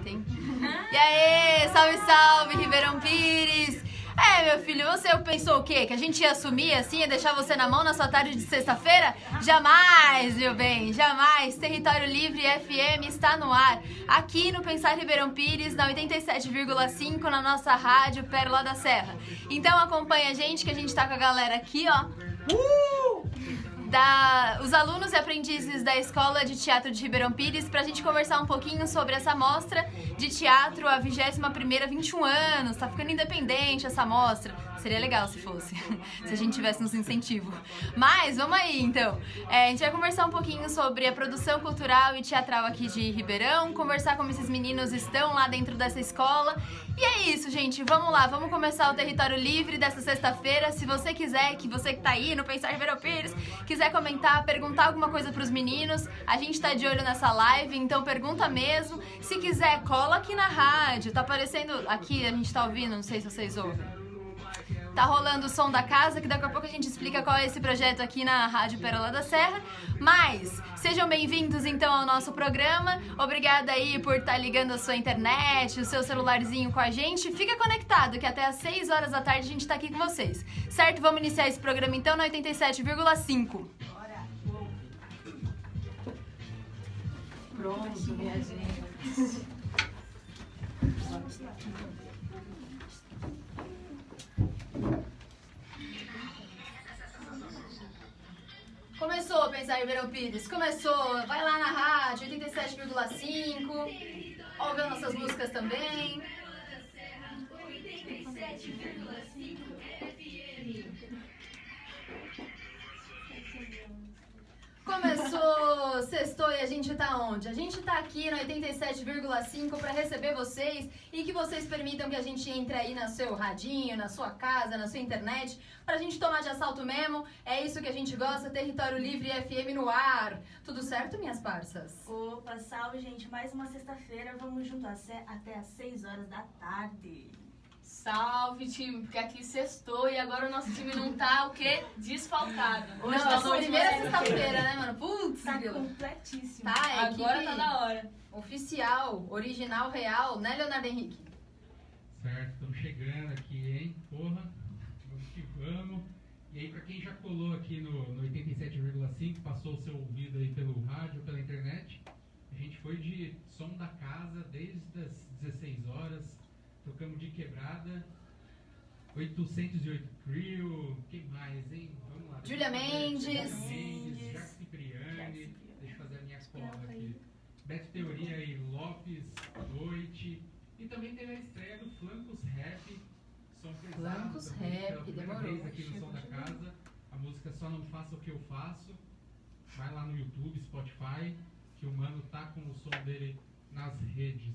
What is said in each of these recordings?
bonita, hein? E aí, salve, salve, Ribeirão Pires! Meu filho, você pensou o quê? Que a gente ia assumir assim, ia deixar você na mão na sua tarde de sexta-feira? Jamais, meu bem, jamais! Território Livre FM está no ar, aqui no Pensar Ribeirão Pires, na 87,5, na nossa rádio Pérola da Serra. Então acompanha a gente, que a gente tá com a galera aqui, ó. Os alunos e aprendizes da Escola de Teatro de Ribeirão Pires, pra gente conversar um pouquinho sobre essa mostra de teatro, a 21ª, 21 anos, tá ficando independente essa mostra. Seria legal se fosse, se a gente tivesse uns incentivos. Mas, vamos aí então. A gente vai conversar um pouquinho sobre a produção cultural e teatral aqui de Ribeirão, conversar como esses meninos estão lá dentro dessa escola. E é isso, gente, vamos lá, vamos começar o Território Livre dessa sexta-feira. Se você quiser, que você que tá aí no Pensar Ribeirão Pires, quiser comentar, perguntar alguma coisa pros meninos, a gente tá de olho nessa live, então pergunta mesmo. Se quiser, cola aqui na rádio, tá aparecendo aqui, a gente tá ouvindo, não sei se vocês ouvem. Tá rolando o som da casa, que daqui a pouco a gente explica qual é esse projeto aqui na Rádio Pérola da Serra. Mas, sejam bem-vindos então ao nosso programa. Obrigada aí por estar ligando a sua internet, o seu celularzinho com a gente. Fica conectado, que até às 6 horas da tarde a gente tá aqui com vocês. Certo? Vamos iniciar esse programa então na 87,5. Pronto, minha gente. Começou a Pensar Ribeirão Pires, começou, vai lá na rádio 87,5, ouve as nossas músicas também. Começou, sextou e a gente tá onde? A gente tá aqui no 87,5 para receber vocês e que vocês permitam que a gente entre aí no seu radinho, na sua casa, na sua internet, pra gente tomar de assalto mesmo. É isso que a gente gosta, Território Livre FM no ar. Tudo certo, minhas parças? Opa, salve, gente. Mais uma sexta-feira, vamos junto até às 6 horas da tarde. Salve, time, porque aqui sextou e agora o nosso time não tá, o quê? Desfalcado. Hoje tá a primeira sexta-feira, né, mano? Putz, tá grila. completíssimo. Tá, agora tá da hora. Oficial, original, real, né, Leonardo Henrique? Certo, estamos chegando aqui, hein? Porra, vamos que vamos. E aí, pra quem já colou aqui no 87,5, passou o seu ouvido aí pelo rádio, pela internet, a gente foi de som da casa desde as 16 horas. Tocamos de quebrada, 808 Crew, quem mais, hein? Vamos lá. Julia Mendes. Jacques Cipriani, deixa eu fazer a minha cola aqui. Beto Teoria e Lopes, Noite. E também teve a estreia do Flancos Rap, som pesado. Flancos Rap, pela primeira demorou. vez aqui no Som da Casa. A música Só Não Faça O Que Eu Faço. Vai lá no YouTube, Spotify, que o mano tá com o som dele nas redes.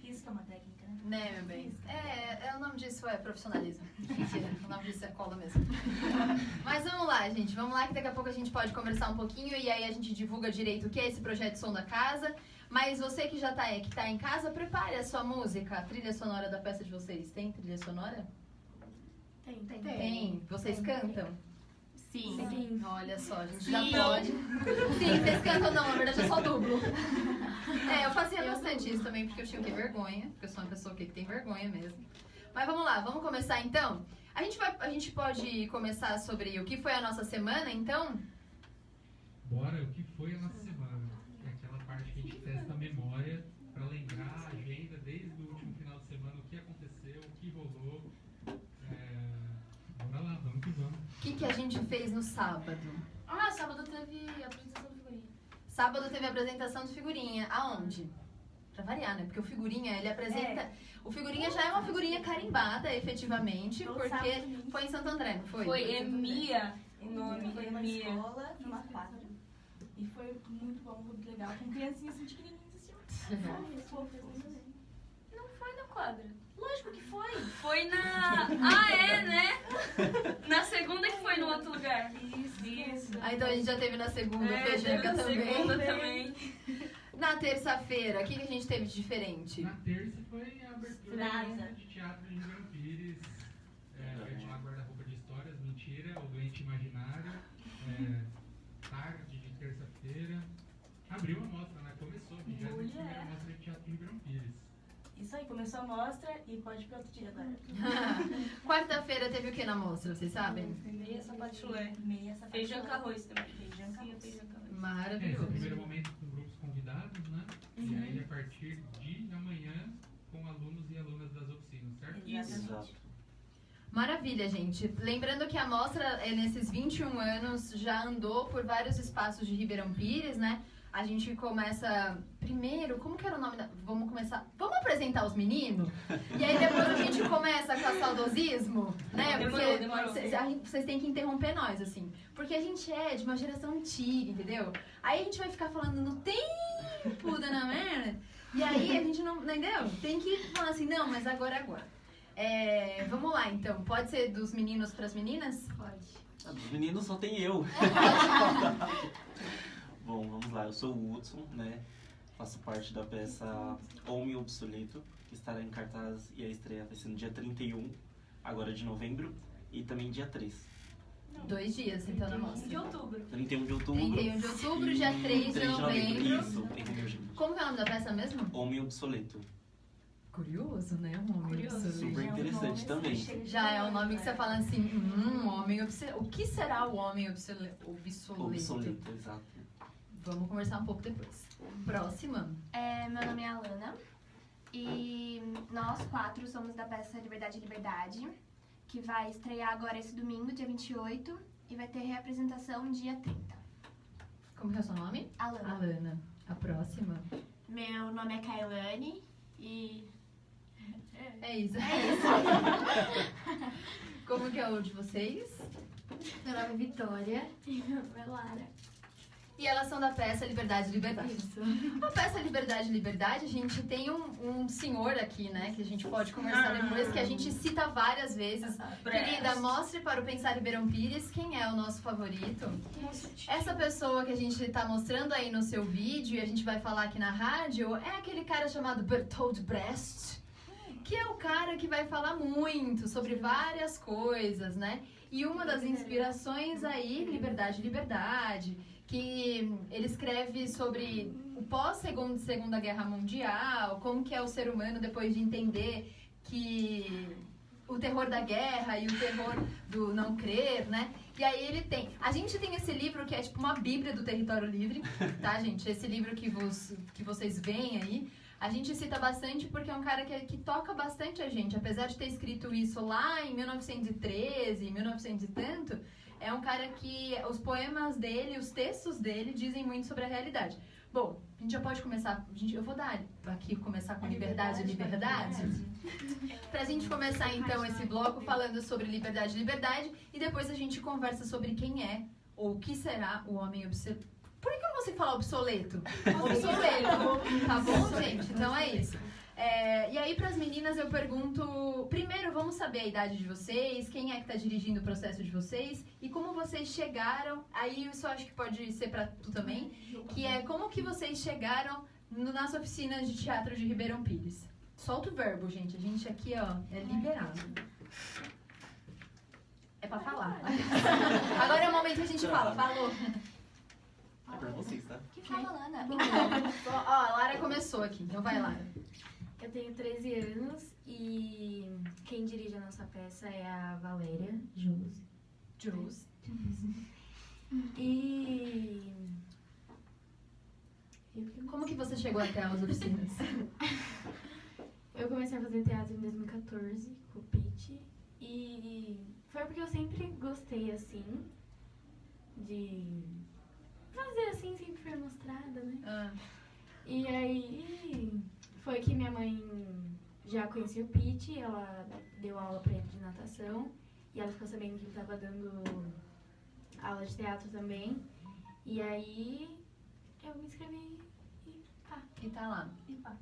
Isso que é uma técnica, né? Né, meu bem? O nome disso é profissionalismo. Mentira, o nome disso é cola mesmo. Mas vamos lá, gente. Vamos lá que daqui a pouco a gente pode conversar um pouquinho e aí a gente divulga direito o que é esse projeto Som da Casa. Mas você que já tá em casa, prepare a sua música, a trilha sonora da peça de vocês. Tem trilha sonora? Tem. Vocês cantam? Sim. Olha só, a gente já pode. Sim, vocês cantam não, na verdade eu só dublo. Eu fazia bastante isso também, porque eu tinha vergonha, porque eu sou uma pessoa que tem vergonha mesmo. Mas vamos lá, vamos começar então? A gente pode começar sobre o que foi a nossa semana, então? Bora, o que foi a nossa semana? É aquela parte que a gente testa a memória para lembrar a agenda desde o último final de semana, o que aconteceu, o que rolou. Bora lá, vamos que vamos. O que a gente fez no sábado? Sábado teve apresentação de figurinha. Sábado teve a apresentação de figurinha. Aonde? Pra variar, né? Porque o figurinha, ele apresenta... O figurinha já é uma figurinha carimbada, efetivamente, porque foi em Santo André, não foi? Foi Emia, o nome, Foi numa Emia. escola, numa quadra. E foi muito bom, muito legal. Com criancinhas assim, pequenininhas assim. Não foi na quadra. Lógico que foi. Foi na... né? Na segunda que foi no outro lugar. Isso. Então a gente já teve na segunda, Fejanca na também. segunda também. Na terça-feira, o que a gente teve de diferente? Na terça foi a abertura da Nada. mostra de teatro de Ribeirão Pires. Vai chamar Guarda-Roupa de Histórias, Mentira, O Doente Imaginário. Tarde de terça-feira. Abriu a mostra, né? Começou, a 21ª mostra de teatro de Ribeirão Pires. e começou a mostra e pode ir pra outro dia agora. Quarta-feira teve o que na mostra, vocês sabem? Meia sapato chulé. Meia sapato. Feijão com arroz também. Feijão com Sim, arroz. feijão com arroz. Esse é o Maravilhoso. primeiro momento com grupos convidados, né? E aí, a partir de amanhã, com alunos e alunas das oficinas, certo? Exatamente. Maravilha, gente. Lembrando que a mostra, nesses 21 anos, já andou por vários espaços de Ribeirão Pires, né? A gente começa primeiro, como que era o nome da... Vamos começar... Vamos apresentar os meninos? E aí depois a gente começa com o saudosismo, né? Porque Demorou. vocês têm que interromper nós, assim. Porque a gente é de uma geração antiga, entendeu? Aí a gente vai ficar falando no tempo da Ana Merda. E aí a gente não... Entendeu? Tem que falar assim, não, mas agora é agora. Vamos lá, então. Pode ser dos meninos para as meninas? Pode. Dos meninos só tem eu. Bom, vamos lá. Eu sou o Hudson, né? Faço parte da peça Homem Obsoleto, que estará em cartaz e a estreia vai ser no dia 31, agora de novembro, e também dia 3. 2 dias, então, na mostra. De outubro. 31 de outubro. 31 de outubro, e dia 3 de novembro. Isso, em Rio de Janeiro. Como que é o nome da peça mesmo? Homem Obsoleto. Curioso, né? Um homem Curioso. obsoleto. Super interessante também. Já é um nome que você fala assim, homem obsoleto. O que será o homem obsoleto? Obsoleto, exato. Vamos conversar um pouco depois. Próxima. Meu nome é Alana e nós 4 somos da peça Liberdade, Liberdade, que vai estrear agora esse domingo, dia 28, e vai ter reapresentação dia 30. Como que é o seu nome? Alana. Alana. A próxima. Meu nome é Kailane e... É isso. Como que é o de vocês? Meu nome é Vitória e meu nome é Lara. E elas são da peça Liberdade, Liberdade. A peça Liberdade, Liberdade, a gente tem um senhor aqui, né? Que a gente pode conversar depois, que a gente cita várias vezes. Querida, mostre para o Pensar Ribeirão Pires quem é o nosso favorito. Essa pessoa que a gente tá mostrando aí no seu vídeo e a gente vai falar aqui na rádio é aquele cara chamado Bertolt Brecht, que é o cara que vai falar muito sobre várias coisas, né? E uma das inspirações aí, Liberdade, Liberdade, que ele escreve sobre o pós-Segunda Guerra Mundial, como que é o ser humano depois de entender que o terror da guerra e o terror do não crer, né? E aí ele tem... A gente tem esse livro que é tipo uma bíblia do Território Livre, tá, gente? Esse livro que vocês veem aí, a gente cita bastante porque é um cara que toca bastante a gente. Apesar de ter escrito isso lá em 1913, 1900 e tanto, é um cara que os poemas dele, os textos dele dizem muito sobre a realidade. Bom, a gente já pode começar... Eu vou dar aqui, começar com Liberdade, Liberdade. Pra gente começar então esse bloco falando sobre Liberdade, Liberdade, e depois a gente conversa sobre quem é ou o que será o homem obsoleto. Por que eu não consigo falar obsoleto? Obsoleto, tá bom, gente? Então é isso. E aí, para as meninas, eu pergunto... Primeiro, vamos saber a idade de vocês, quem é que tá dirigindo o processo de vocês e como vocês chegaram... Aí, isso eu acho que pode ser para tu também, que é como que vocês chegaram nas oficinas de teatro de Ribeirão Pires. Solta o verbo, gente. A gente aqui, ó, é liberado. É pra falar. Agora é o momento que a gente fala. Falou. É pra vocês, tá? Que fala, Alana? Ó, a Lara começou aqui. Então vai, Lara. Eu tenho 13 anos e quem dirige a nossa peça é a Valéria Jus. E... Como que você chegou até as oficinas? Eu comecei a fazer teatro em 2014 com o Pete e foi porque eu sempre gostei assim de fazer assim, sempre foi mostrada, né? E aí foi que minha mãe já conhecia o Pete, ela deu aula pra ele de natação e ela ficou sabendo que ele tava dando aula de teatro também. E aí eu me inscrevi e pá. E tá lá. E pá.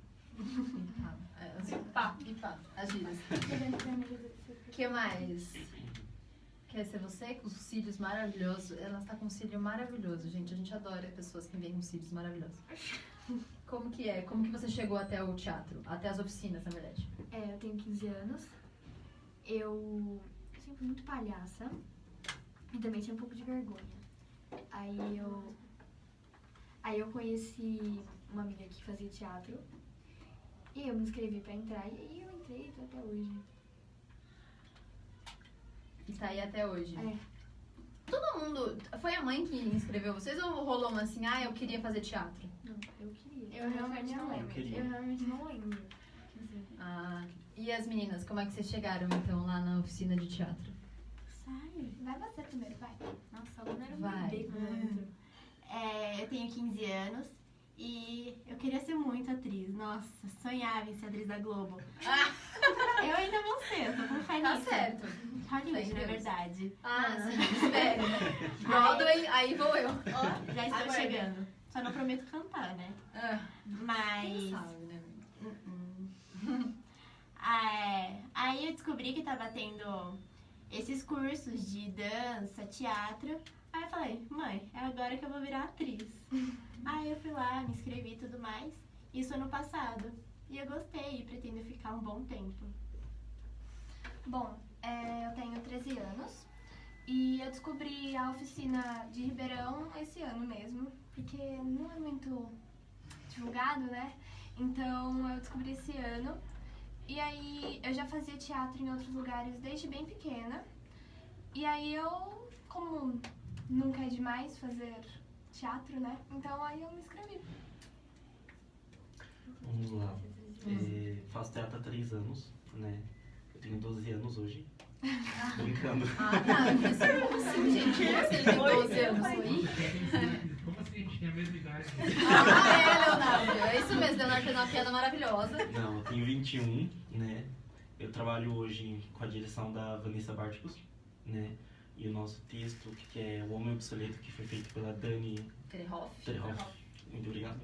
E pá. As gírias. O que mais? Quer ser você? Com os cílios maravilhosos. Ela está com um cílio maravilhoso, gente. A gente adora pessoas que vêm com cílios maravilhosos. Como que é? Como que você chegou até o teatro? Até as oficinas, na verdade? Eu tenho 15 anos. Eu sempre fui muito palhaça. E também tinha um pouco de vergonha. Aí eu conheci uma amiga que fazia teatro. E eu me inscrevi pra entrar e aí eu entrei e tô até hoje. E tá aí até hoje. É. Todo mundo... Foi a mãe que inscreveu vocês ou rolou uma assim, eu queria fazer teatro? Não, eu queria. Eu realmente não lembro. queria. Eu realmente não lembro. Assim, E as meninas, como é que vocês chegaram então lá na oficina de teatro? Sai, vai você primeiro, vai. nossa, a Luna era um Vai. bebê quando ela entrou. Eu tenho 15 anos e eu queria ser muito atriz. Nossa, sonhava em ser atriz da Globo. Eu ainda vou ser, eu tô com fé Tá nisso. certo. Hollywood, Sem na Deus. verdade. Sim, espero. Broadway, aí vou eu. Ó, já estou Aguarda. chegando. Só não prometo cantar, né? Mas... Quem sabe, né? Aí eu descobri que tava tendo esses cursos de dança, teatro. Aí eu falei, mãe, é agora que eu vou virar atriz. Aí eu fui lá, me inscrevi e tudo mais. Isso ano passado. E eu gostei e pretendo ficar um bom tempo. Bom, eu tenho 13 anos e eu descobri a oficina de Ribeirão esse ano mesmo, porque não é muito divulgado, né? Então eu descobri esse ano. E aí eu já fazia teatro em outros lugares desde bem pequena. E aí eu, como nunca é demais fazer teatro, né? Então aí eu me inscrevi. Vamos lá. Faço teatro há 3 anos, né? Eu tenho 12 anos hoje. Brincando. Isso é como assim, gente? Como assim ele tem 12 anos? Como assim a gente tem a mesma idade? Leonardo. É isso mesmo, Leonardo fez uma piada maravilhosa. Não, eu tenho 21, né? Eu trabalho hoje com a direção da Vanessa Barticos, né? E o nosso texto, que é O Homem Obsoleto, que foi feito pela Dani Terhoff. Terhoff. Muito obrigado.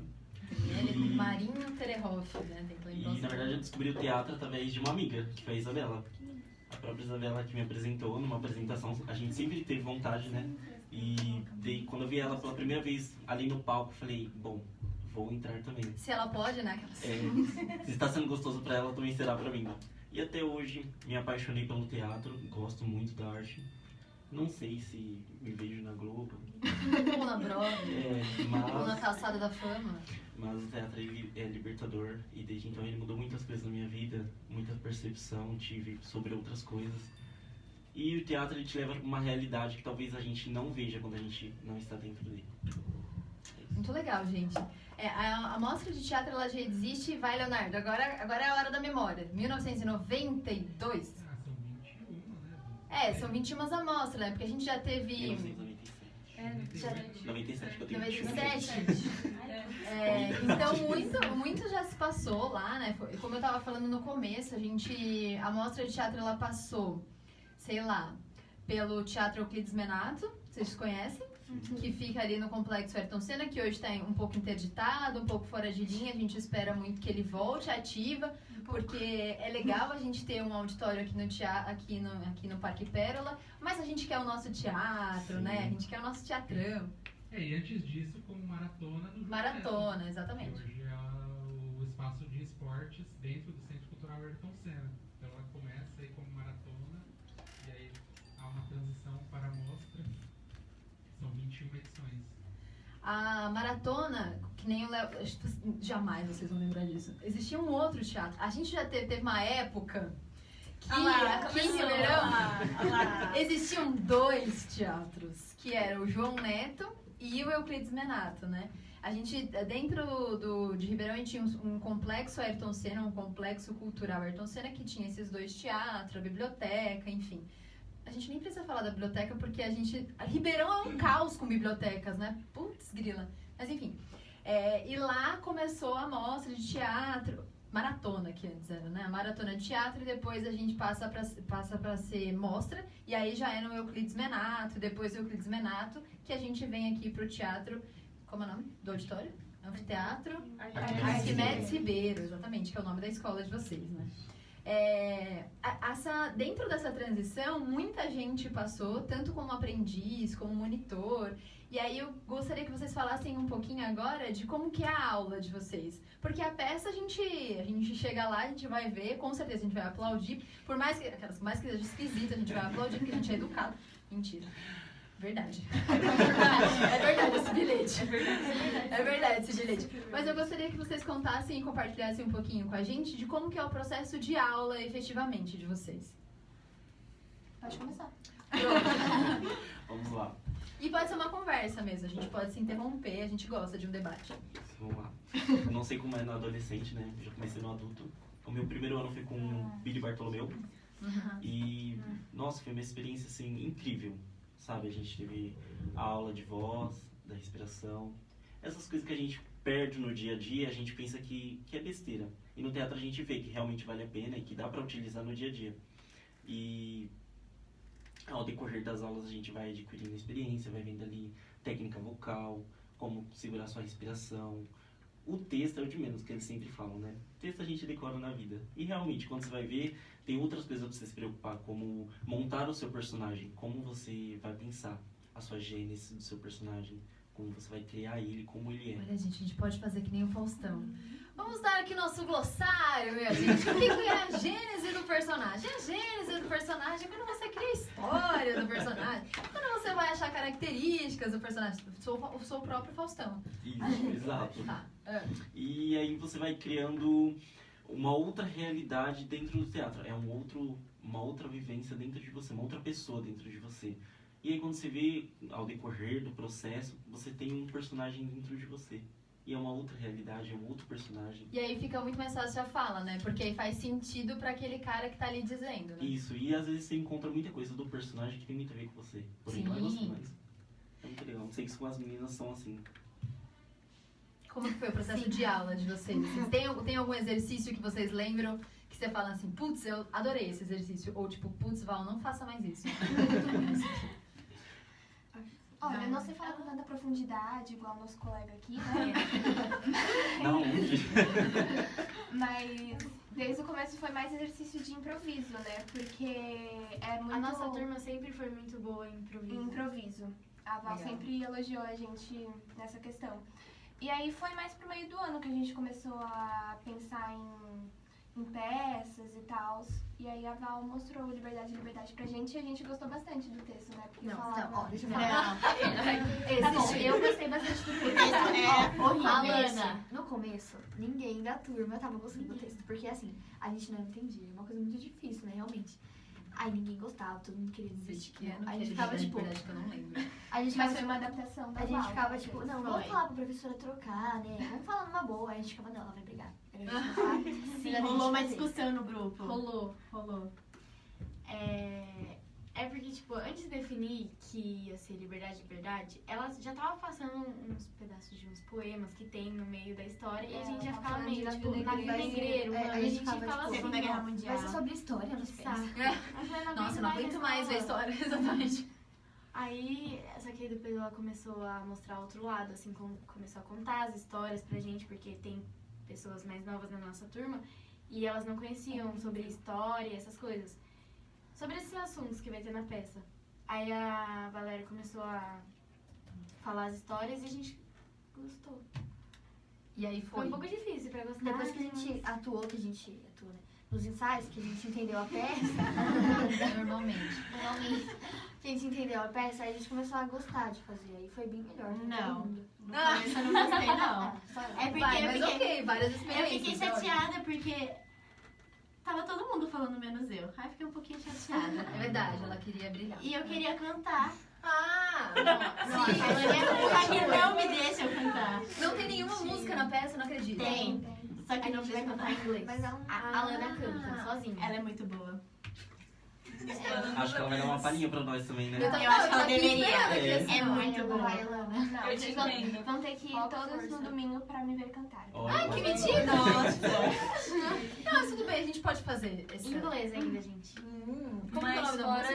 Marinho Terhoff, né? Tem que lembrar. E na verdade eu descobri o teatro através de uma amiga, que foi a Isabela. A própria Isabela que me apresentou numa apresentação. A gente sempre teve vontade, né? E daí, quando eu vi ela pela primeira vez ali no palco, eu falei, bom, vou entrar também. Se ela pode, né? Se está sendo gostoso pra ela, também será pra mim. E até hoje me apaixonei pelo teatro, gosto muito da arte. Não sei se me vejo na Globo, Ou na Broadway, ou na mas Calçada da Fama. o teatro ele é libertador e desde então ele mudou muitas coisas na minha vida, muita percepção tive sobre outras coisas. E o teatro ele te leva pra uma realidade que talvez a gente não veja quando a gente não está dentro dele. Muito legal, gente. A mostra de teatro ela já existe. Vai, Leonardo, agora é a hora da memória. 1992. São 21, né? São 21 amostras, né? Porque a gente já teve... 1997. 97, que eu tenho 97. Então muito já se passou lá, né? Como eu tava falando no começo, a mostra de teatro ela passou, sei lá, pelo Teatro Euclides Menato, vocês conhecem? Que fica ali no Complexo Ayrton Senna, que hoje está um pouco interditado, um pouco fora de linha. A gente espera muito que ele volte ativa, porque é legal a gente ter um auditório aqui no Parque Pérola, mas a gente quer o nosso teatro, né? A gente quer o nosso teatrão. E antes disso, como maratona do Maratona, exatamente. Hoje é o espaço de esportes dentro do Centro Cultural Ayrton Senna. Então ela começa aí como maratona, e aí há uma transição para a mostra. São 21 edições. A maratona, que nem o Léo... Jamais vocês vão lembrar disso. Existia um outro teatro. A gente já teve uma época que aqui em Ribeirão existiam 2 teatros, que era o João Neto e o Euclides Menato, né? A gente, dentro de Ribeirão, a gente tinha um complexo Ayrton Senna, um complexo cultural Ayrton Senna, que tinha esses 2 teatros, a biblioteca, enfim. A gente nem precisa falar da biblioteca, porque Ribeirão é um caos com bibliotecas, né? Putz, grila. Mas enfim. E lá começou a mostra de teatro, maratona que antes era, né? Maratona de teatro, e depois a gente passa pra ser mostra, e aí já é no Euclides Menato, depois do Euclides Menato, que a gente vem aqui pro teatro, como é o nome? Do auditório? Anfiteatro Arquimedes Ribeiro, exatamente, que é o nome da escola de vocês, né? Dentro dessa transição, muita gente passou, tanto como aprendiz, como monitor. E aí eu gostaria que vocês falassem um pouquinho agora de como que é a aula de vocês. Porque a peça a gente chega lá, a gente vai ver, com certeza a gente vai aplaudir. Por mais que seja esquisito, a gente vai aplaudir, porque a gente é educado. Mentira. Verdade. É verdade esse bilhete. É verdade esse bilhete. Mas eu gostaria que vocês contassem e compartilhassem um pouquinho com a gente de como que é o processo de aula efetivamente de vocês. Pode começar. Vamos lá. E pode ser uma conversa mesmo, a gente pode se interromper, a gente gosta de um debate. Vamos lá. Eu não sei como é no adolescente, né? Eu já comecei no adulto. O meu primeiro ano foi com Billy Bartolomeu. E, nossa, foi uma experiência, assim, incrível. Sabe, a gente teve a aula de voz, da respiração. Essas coisas que a gente perde no dia a dia, a gente pensa que é besteira. E no teatro a gente vê que realmente vale a pena e que dá pra utilizar no dia a dia. E ao decorrer das aulas a gente vai adquirindo experiência, vai vendo ali técnica vocal, como segurar sua respiração. O texto é o de menos, que eles sempre falam, né? O texto a gente decora na vida. E realmente, quando você vai ver, tem outras coisas pra você se preocupar, como montar o seu personagem, como você vai pensar a sua gênese do seu personagem, como você vai criar ele, como ele é. Olha, gente, a gente pode fazer que nem o Faustão. Vamos dar aqui nosso glossário, minha gente. O que é a gênese do personagem? A gênese do personagem é quando você cria a história do personagem, quando você vai achar características do personagem. Sou o próprio Faustão. Isso, exato. Tá. E aí você vai criando uma outra realidade dentro do teatro. É uma outra vivência dentro de você, uma outra pessoa dentro de você. E aí quando você vê, ao decorrer do processo, você tem um personagem dentro de você. E é uma outra realidade, é um outro personagem. E aí fica muito mais fácil a fala, né? Porque aí faz sentido pra aquele cara que tá ali dizendo, né? Isso, e às vezes você encontra muita coisa do personagem que tem muito a ver com você. Porém, não é você mais. É muito legal. Não sei se com as meninas são assim. Como que foi o processo de aula de vocês? Vocês tem algum exercício que vocês lembram que você fala assim, putz, eu adorei esse exercício? Ou tipo, putz, Val, não faça mais isso. Olha, eu não sei falar com tanta profundidade, igual o nosso colega aqui, né? Não, Mas desde o começo foi mais exercício de improviso, né? Porque é muito... A nossa turma sempre foi muito boa em improviso. Improviso. A Val Legal. sempre elogiou a gente nessa questão. E aí foi mais pro meio do ano que a gente começou a pensar em peças e tal. E aí a Val mostrou Liberdade pra gente e a gente gostou bastante do texto, né? Porque falava... deixa eu falar. Tá bom, eu gostei bastante do texto. É horrível. Alana, no começo, ninguém da turma tava gostando do texto. Porque assim, a gente não entendia. É uma coisa muito difícil, né, realmente. Aí ninguém gostava, todo mundo queria desistir. A gente ficava tipo... Verdade que eu não lembro. A gente Mas ficava, foi uma adaptação da a gente Val, ficava tipo, não, foi. vamos falar pra professora trocar, né? Vamos falar numa boa. Aí a gente ficava, não, ela vai brigar. Aí a gente ficava, Sim, melhor a gente rolou uma fazer. discussão no grupo. Rolou. É porque, tipo, antes de definir que ia ser Liberdade, ela já tava passando uns pedaços de uns poemas que tem no meio da história e a gente já tava ficava falando meio, de tipo, Navio negreiro, mano. a gente ficava assim, Segunda Guerra ó, Mundial. vai ser sobre história, nos Saco. Nossa, não aguento mais ver a história, exatamente. Aí, só que aí depois ela começou a mostrar outro lado, assim, começou a contar as histórias pra gente, porque tem pessoas mais novas na nossa turma e elas não conheciam sobre história, essas coisas. Sobre esses assuntos que vai ter na peça. Aí a Valéria começou a falar as histórias e a gente gostou. E aí Foi foi. um pouco difícil pra gostar. Depois que a gente atuou, né? Nos ensaios, que a gente entendeu a peça, Normalmente. que a gente entendeu a peça, aí a gente começou a gostar de fazer. Aí foi bem melhor. pra Não. todo mundo. No começo eu não gostei, não. Só eu. É porque, Vai, eu mas fiquei, ok, várias eu experiências. fiquei chateada porque tava todo mundo falando menos eu. Aí fiquei um pouquinho chateada. É verdade, ela queria brilhar. E eu queria cantar. Ah! Só que não me deixa eu cantar. Não tem nenhuma música na peça, não acredito. Tem. Só A que não gente me vai deixa cantar em cantar. inglês. Mas ela A Alana canta, sozinha. Ela é muito boa. Acho que ela vai dar uma palhinha pra nós também, né? Eu também Eu acho que ela tô aqui deveria. esperando aqui, É. assim, É ó. muito boa. Vai, Alana. Não, Eu te vocês entendo. vão ter que ir Falta todos força. no domingo pra me ver cantar. Olha, Que olha. mentira! Não, mas tudo bem, a gente pode fazer esse Em inglês ainda, gente. Como que é o Mas nome da fora música?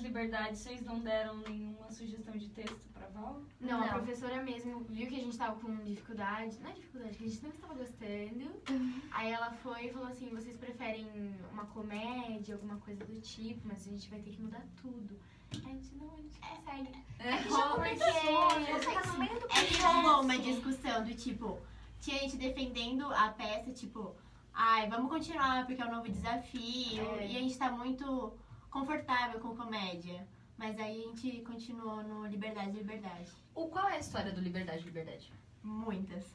Liberdade, vocês não deram nenhuma sugestão de texto pra Val? Não, a Não. professora mesmo viu que a gente tava com dificuldade. Não é dificuldade, que a gente não estava gostando. Aí ela foi e falou assim, vocês preferem uma comédia, alguma coisa do tipo, mas a gente vai ter que mudar tudo. Aí a gente não, a gente consegue. É. É que rolou uma discussão do tipo, tinha gente defendendo a peça, tipo, ai, vamos continuar porque é um novo desafio. É. E a gente tá muito confortável com comédia. Mas aí a gente continuou no Liberdade, Liberdade. Qual é a história do Liberdade, Liberdade? Muitas.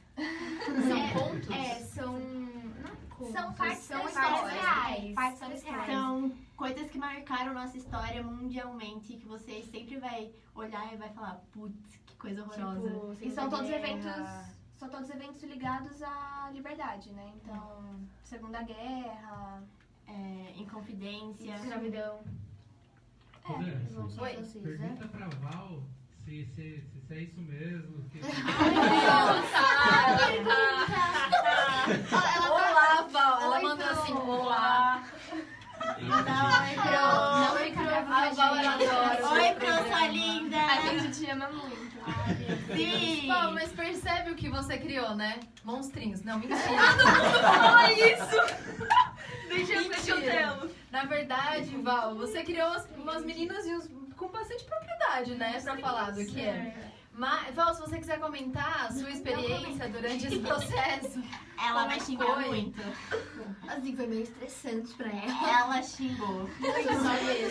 São pontos? São. São partes são da histórias história. reais. Partes da história. São coisas que marcaram nossa história mundialmente, que você sempre vai olhar e vai falar, putz, que coisa horrorosa. Tipo, E são todos Guerra. eventos. São todos eventos ligados à liberdade, né? Então, Segunda Guerra. Inconfidência. Escravidão. Rosana, Oi. pergunta pra Val se é isso mesmo. Olá, Val. Ela mandou assim, olá. Não, Oi, Pro. A Val, ela adora. Oi, Pro, sua linda! A gente te ama muito. Sim! Val, mas percebe o que você criou, né? Monstrinhos. Não, mentira. Fala isso! Deixa eu ver o telo. Na verdade, Val, você criou umas meninas com bastante propriedade, né? Pra falar do que é. Mas, Val, se você quiser comentar a sua experiência durante esse processo. Ela vai xingar foi? muito. Assim, foi meio estressante pra ela. Ela xingou.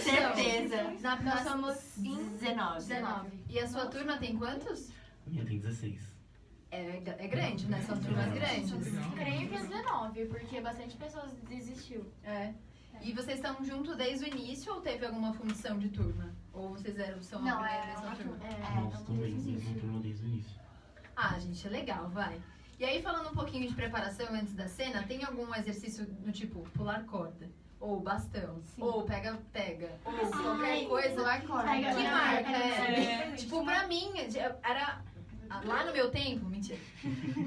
Certeza. Nós somos em 19. 19. E a sua turma tem quantos? Minha tem 16. É grande, né? São turmas grandes. Legal. Creio que é 19, porque bastante pessoas desistiu. É. E vocês estão juntos desde o início ou teve alguma função de turma? Ou vocês são Não, a é mesma uma turma? Nós também, mesma turma desde o início. Ah, gente, é legal, vai. E aí, falando um pouquinho de preparação antes da cena, tem algum exercício do tipo pular corda? Ou bastão? Ou pega-pega? Ou qualquer coisa pular corda. que Pega-pega. marca? É. Tipo, pra mim, era... Lá no meu tempo, mentira.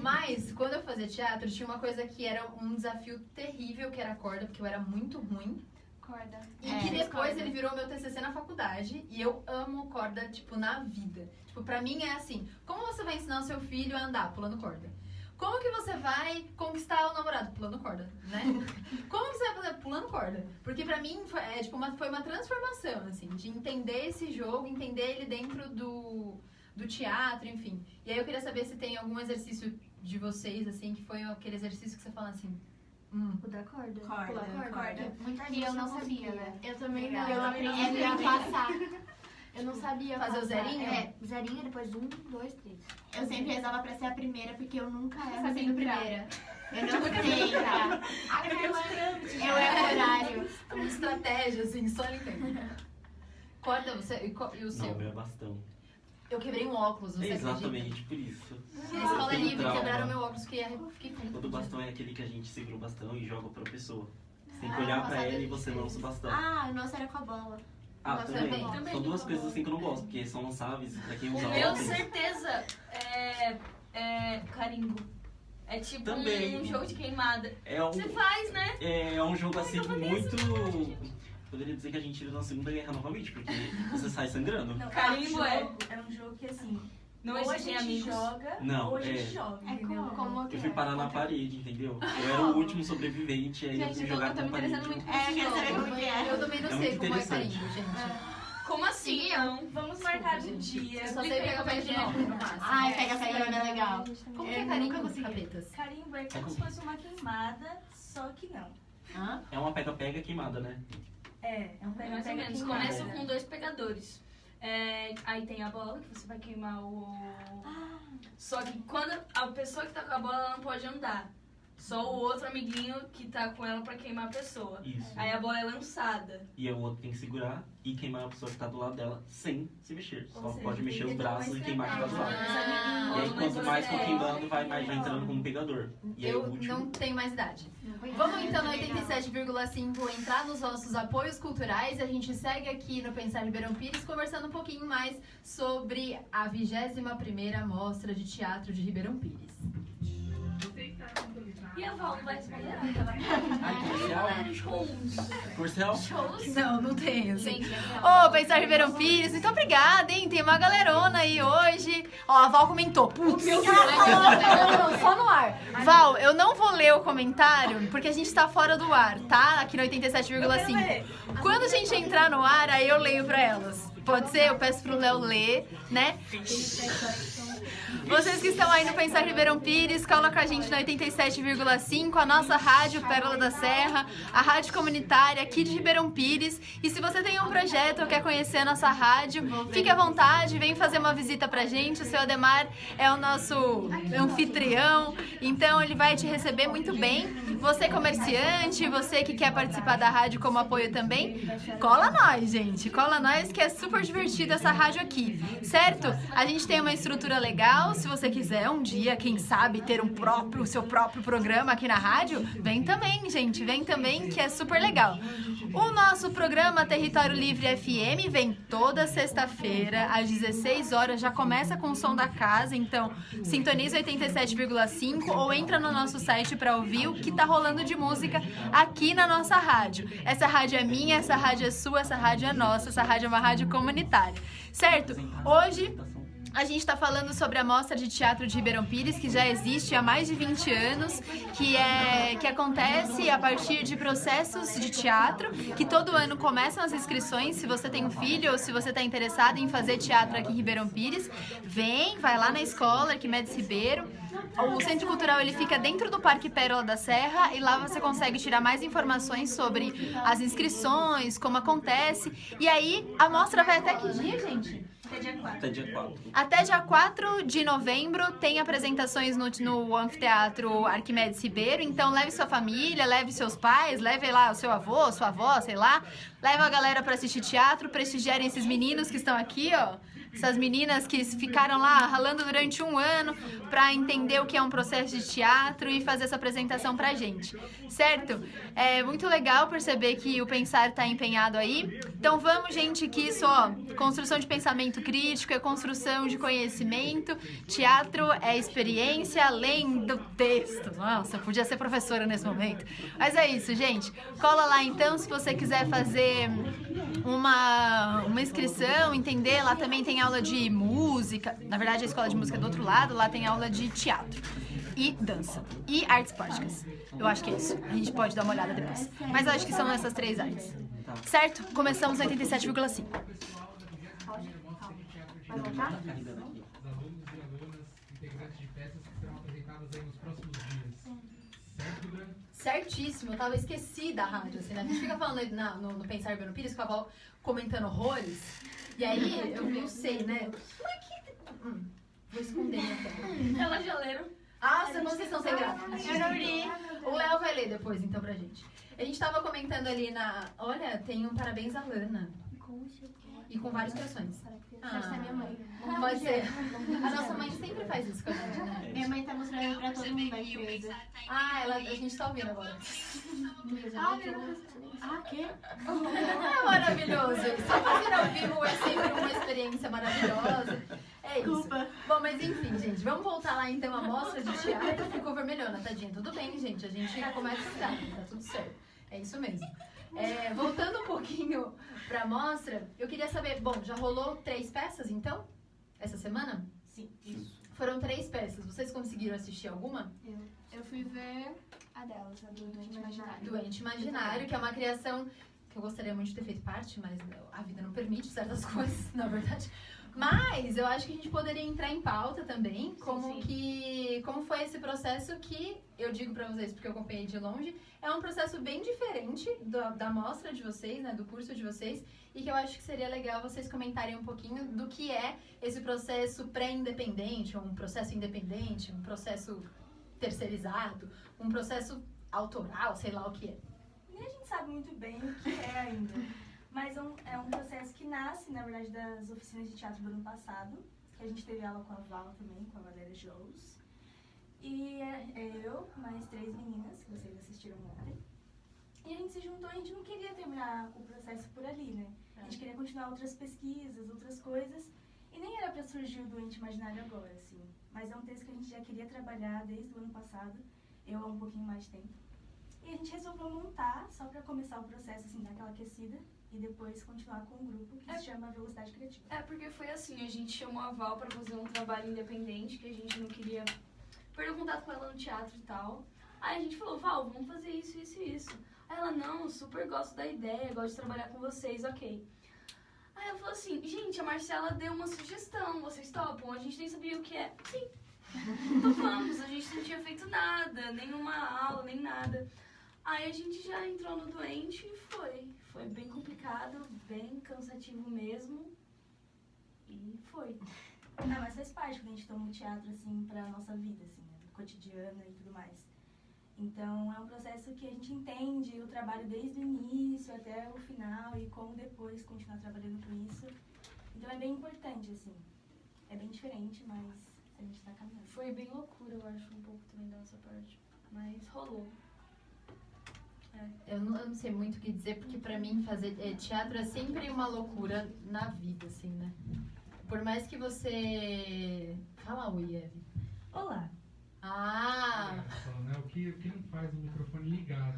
Mas, quando eu fazia teatro, tinha uma coisa que era um desafio terrível, que era a corda, porque eu era muito ruim. Corda. E que depois ele virou meu TCC na faculdade. E eu amo corda, tipo, na vida. Tipo, pra mim é assim, como você vai ensinar o seu filho a andar pulando corda? Como que você vai conquistar o namorado? Pulando corda, né? Como que você vai fazer? Pulando corda. Porque pra mim foi uma transformação, assim, de entender esse jogo, entender ele dentro do teatro, enfim. E aí eu queria saber se tem algum exercício de vocês, assim, que foi aquele exercício que você fala assim... O da corda. Corda. Muita E gente eu não conseguia. sabia, né? Eu também Legal. não. Eu aprendi É pra a passar. Eu não sabia Fazer o passar. zerinho? É, zerinho, depois 1, 2, 3. Eu sempre rezava pra ser a primeira, porque eu nunca era Sabia sendo entrar. primeira. Eu não sei entrar. Eu é horário. É uma estratégia, assim, só ele entende. Corda, você... E o seu? Não, meu é bastão. Eu quebrei um óculos, você acredita? Exatamente por isso. Na escola Tenho livre, trauma. quebraram meu óculos, fiquei O do bastão é aquele que a gente segura o bastão e joga pra pessoa. Você tem que Ah, olhar nossa, pra ela e delícia. você lança o bastão. Ah, o nosso era com a bola. Ah, nossa, também. também. São duas coisas assim que eu não gosto, porque são lançáveis pra quem usa O meu, óculos. certeza, é carimbo. É tipo Também. um jogo de queimada. É um, Você faz, né? é um jogo assim muito... Poderia dizer que a gente entra na Segunda Guerra novamente, porque você sai sangrando. Não, Carimbo é um jogo que assim, Não ou a existem gente amigos. joga, Não, ou a gente é. joga, É entendeu? como Eu fui parar na parede, entendeu? Eu era o último sobrevivente, aí eu fui Gente, jogado tô me na parede. interessando muito por É, esse quero saber jogo. como que é. Eu também não É sei muito como é interessante. carimbo, gente. Como assim, não? Vamos marcar um gente. dia. Eu só sei pegar pega de nome, no máximo. Ai, pega não é legal. Como que é Eu carimbo, nunca consegui. capetas? Carimbo é como se fosse uma queimada, só que não. Hã? É uma pega-pega queimada, né? É um Mais ou pega-pega menos. queimada. Começa com 2 pegadores. Aí tem a bola, que você vai queimar o... Só que quando a pessoa que tá com a bola, ela não pode andar. Só o outro amiguinho que tá com ela pra queimar a pessoa. Isso. Aí a bola é lançada. E o outro tem que segurar e queimar a pessoa que tá do lado dela sem se mexer. Só Ou seja, pode mexer tem os que ter uma braços e queimar de cada lado. Ah, E aí, mas quanto mais for você- queimando, vai mais vai entrando como pegador. E aí, Eu o último... não tenho mais idade. Vamos então no 87,5 entrar nos nossos apoios culturais e a gente segue aqui no Pensar Ribeirão Pires conversando um pouquinho mais sobre a 21ª Mostra de Teatro de Ribeirão Pires. E a Val não vai responder Ai, comercial? Não, não tenho, sim. Gente, Ô, Pensar Ribeirão Pires, muito obrigada, hein? Tem uma galerona aí hoje. Ó, a Val comentou. Putz, não, só no ar. Val, eu não vou ler o comentário porque a gente tá fora do ar, tá? Aqui no 87,5. Quando a gente entrar no ar, aí eu leio pra elas. Pode ser? Eu peço pro Léo ler, né? Vocês que estão aí no Pensar Ribeirão Pires, cola com a gente na 87,5, a nossa rádio Pérola da Serra, a rádio comunitária aqui de Ribeirão Pires. E se você tem um projeto ou quer conhecer a nossa rádio, fique à vontade, vem fazer uma visita pra gente. O seu Ademar é o nosso anfitrião, então ele vai te receber muito bem. Você comerciante, você que quer participar da rádio como apoio também, cola nós, gente. Cola nós que é super divertido essa rádio aqui, certo? A gente tem uma estrutura legal. Se você quiser um dia, quem sabe, ter o seu próprio programa aqui na rádio, vem também, gente. Vem também, que é super legal. O nosso programa Território Livre FM vem toda sexta-feira, às 16 horas. Já começa com o som da casa, então sintoniza 87,5 ou entra no nosso site para ouvir o que tá rolando de música aqui na nossa rádio. Essa rádio é minha, essa rádio é sua, essa rádio é nossa, essa rádio é uma rádio comunitária, certo? Hoje a gente está falando sobre a Mostra de Teatro de Ribeirão Pires, que já existe há mais de 20 anos, que acontece a partir de processos de teatro, que todo ano começam as inscrições. Se você tem um filho ou se você está interessado em fazer teatro aqui em Ribeirão Pires, vai lá na escola Arquimedes Ribeiro. O Centro Cultural ele fica dentro do Parque Pérola da Serra e lá você consegue tirar mais informações sobre as inscrições, como acontece. E aí, a mostra vai até que dia, gente? Até dia 4. Até dia 4. Até dia 4 de novembro tem apresentações no Anfiteatro Arquimedes Ribeiro, então leve sua família, leve seus pais, leve lá o seu avô, sua avó, sei lá, leva a galera para assistir teatro, prestigiarem esses meninos que estão aqui, ó. Essas meninas que ficaram lá ralando durante um ano para entender o que é um processo de teatro e fazer essa apresentação pra gente, certo? É muito legal perceber que o Pensar tá empenhado aí. Então vamos, gente, que isso, ó, construção de pensamento crítico, é construção de conhecimento, teatro é experiência além do texto. Nossa, eu podia ser professora nesse momento. Mas é isso, gente. Cola lá então, se você quiser fazer uma inscrição, entender, lá também tem aula de música, na verdade a escola de música é do outro lado, lá tem aula de teatro e dança e artes plásticas. Eu acho que é isso, a gente pode dar uma olhada depois, mas eu acho que são essas 3 artes, certo? Começamos 87,5. Os alunos e alunas, integrantes de peças que serão apresentadas aí nos próximos dias. Certo, Dan? Certíssimo, eu tava esquecida da rádio, assim, né? A gente fica falando aí no Pensar Ribeirão Pires, ficava comentando horrores, e aí eu sei, né? Vou esconder minha tela. Elas já leram. Vocês estão sem graça. Eu não li. O Léo vai ler depois, então, pra gente. A gente tava comentando ali Olha, tem um parabéns à Lana. E com vários corações. Deve ser minha mãe. Pode ser. A nossa mãe sempre faz isso com a gente, né? Minha mãe tá mostrando pra todo mundo da empresa. A gente tá ouvindo agora. Que? É maravilhoso. Só fazer ao vivo é sempre uma experiência maravilhosa. É isso. Desculpa. Bom, mas enfim, gente, vamos voltar lá então à mostra de teatro. Ficou vermelhona, tadinha. Tudo bem, gente. A gente começa a estudar, tá tudo certo. É isso mesmo. Voltando um pouquinho pra mostra, eu queria saber, bom, já rolou 3 peças então? Essa semana? Sim. Isso. Foram 3 peças. Vocês conseguiram assistir alguma? Eu fui ver a delas, a do Doente Imaginário. Doente Imaginário, que é uma criação que eu gostaria muito de ter feito parte, mas a vida não permite certas coisas, na verdade. Mas eu acho que a gente poderia entrar em pauta também, como foi esse processo que, eu digo pra vocês porque eu acompanhei de longe, é um processo bem diferente da mostra de vocês, né, do curso de vocês, e que eu acho que seria legal vocês comentarem um pouquinho do que é esse processo pré-independente, ou um processo independente, um processo terceirizado, um processo autoral, sei lá o que é. Nem a gente sabe muito bem o que é ainda. Mas é um processo que nasce, na verdade, das oficinas de teatro do ano passado. Que a gente teve aula com a Val também, com a Valéria Jous. E eu, mais 3 meninas, que vocês assistiram ontem. E a gente se juntou, a gente não queria terminar o processo por ali, né? A gente queria continuar outras pesquisas, outras coisas. E nem era pra surgir o Doente Imaginário agora, assim. Mas é um texto que a gente já queria trabalhar desde o ano passado. Eu há um pouquinho mais de tempo. E a gente resolveu montar, só pra começar o processo, assim, dar aquela aquecida. E depois continuar com um grupo que se chama Velocidade Criativa. Porque foi assim, a gente chamou a Val pra fazer um trabalho independente, que a gente não queria perder contato com ela no teatro e tal. Aí a gente falou, Val, vamos fazer isso, isso e isso. Aí ela, não, super gosto da ideia, gosto de trabalhar com vocês, ok. Aí ela falou assim, gente, a Marcela deu uma sugestão, vocês topam? A gente nem sabia o que é. Sim. Então vamos, a gente não tinha feito nada, nenhuma aula, nem nada. Aí a gente já entrou no doente e foi. Foi bem complicado, bem cansativo mesmo. E foi. Não, mas faz parte quando a gente toma o teatro, assim, pra nossa vida, assim, né? Cotidiana e tudo mais. Então, é um processo que a gente entende o trabalho desde o início até o final e como depois continuar trabalhando com isso. Então, é bem importante, assim. É bem diferente, mas a gente tá caminhando. Foi bem loucura, eu acho, um pouco também da nossa parte. Mas rolou. Eu não sei muito o que dizer, porque pra mim fazer teatro é sempre uma loucura na vida, assim, né? Por mais que você... Fala oi, Eve. Olá! Ah! Né? O que não faz o microfone ligado?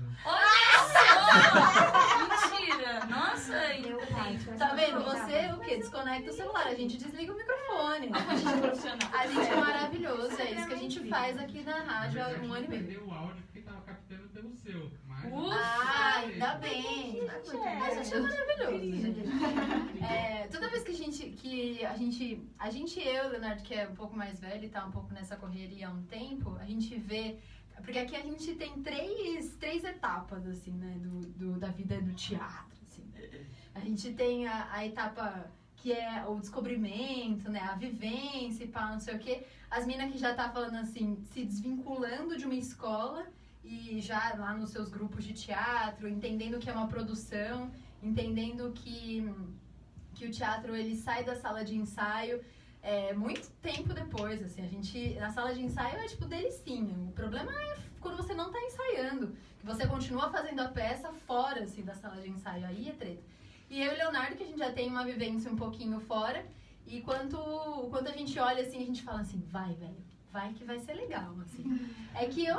Mentira! Nossa, Tá vendo? Você o quê? Desconecta o celular, a gente desliga o microfone. A gente é maravilhoso, é isso que a gente faz aqui na rádio há um ano e meio. Perdeu o áudio porque tava captando pelo seu. Mas Ah, ainda bem. A gente é maravilhoso, gente. Toda vez que a gente, eu, Leonardo, que é um pouco mais velho e tá um pouco nessa correria há um tempo, a gente vê. Porque aqui a gente tem três etapas, assim, né, da vida do teatro, assim. A gente tem a etapa que é o descobrimento, né, a vivência e pá, não sei o quê. As minas que já tá falando, assim, se desvinculando de uma escola e já lá nos seus grupos de teatro, entendendo que é uma produção, entendendo que o teatro, ele sai da sala de ensaio muito tempo depois, assim, a gente, na sala de ensaio é tipo delicinha, o problema é quando você não tá ensaiando, que você continua fazendo a peça fora, assim, da sala de ensaio, aí é treta. E eu e o Leonardo, que a gente já tem uma vivência um pouquinho fora, e quando a gente olha, assim, a gente fala assim, vai, velho, vai que vai ser legal, assim. É que eu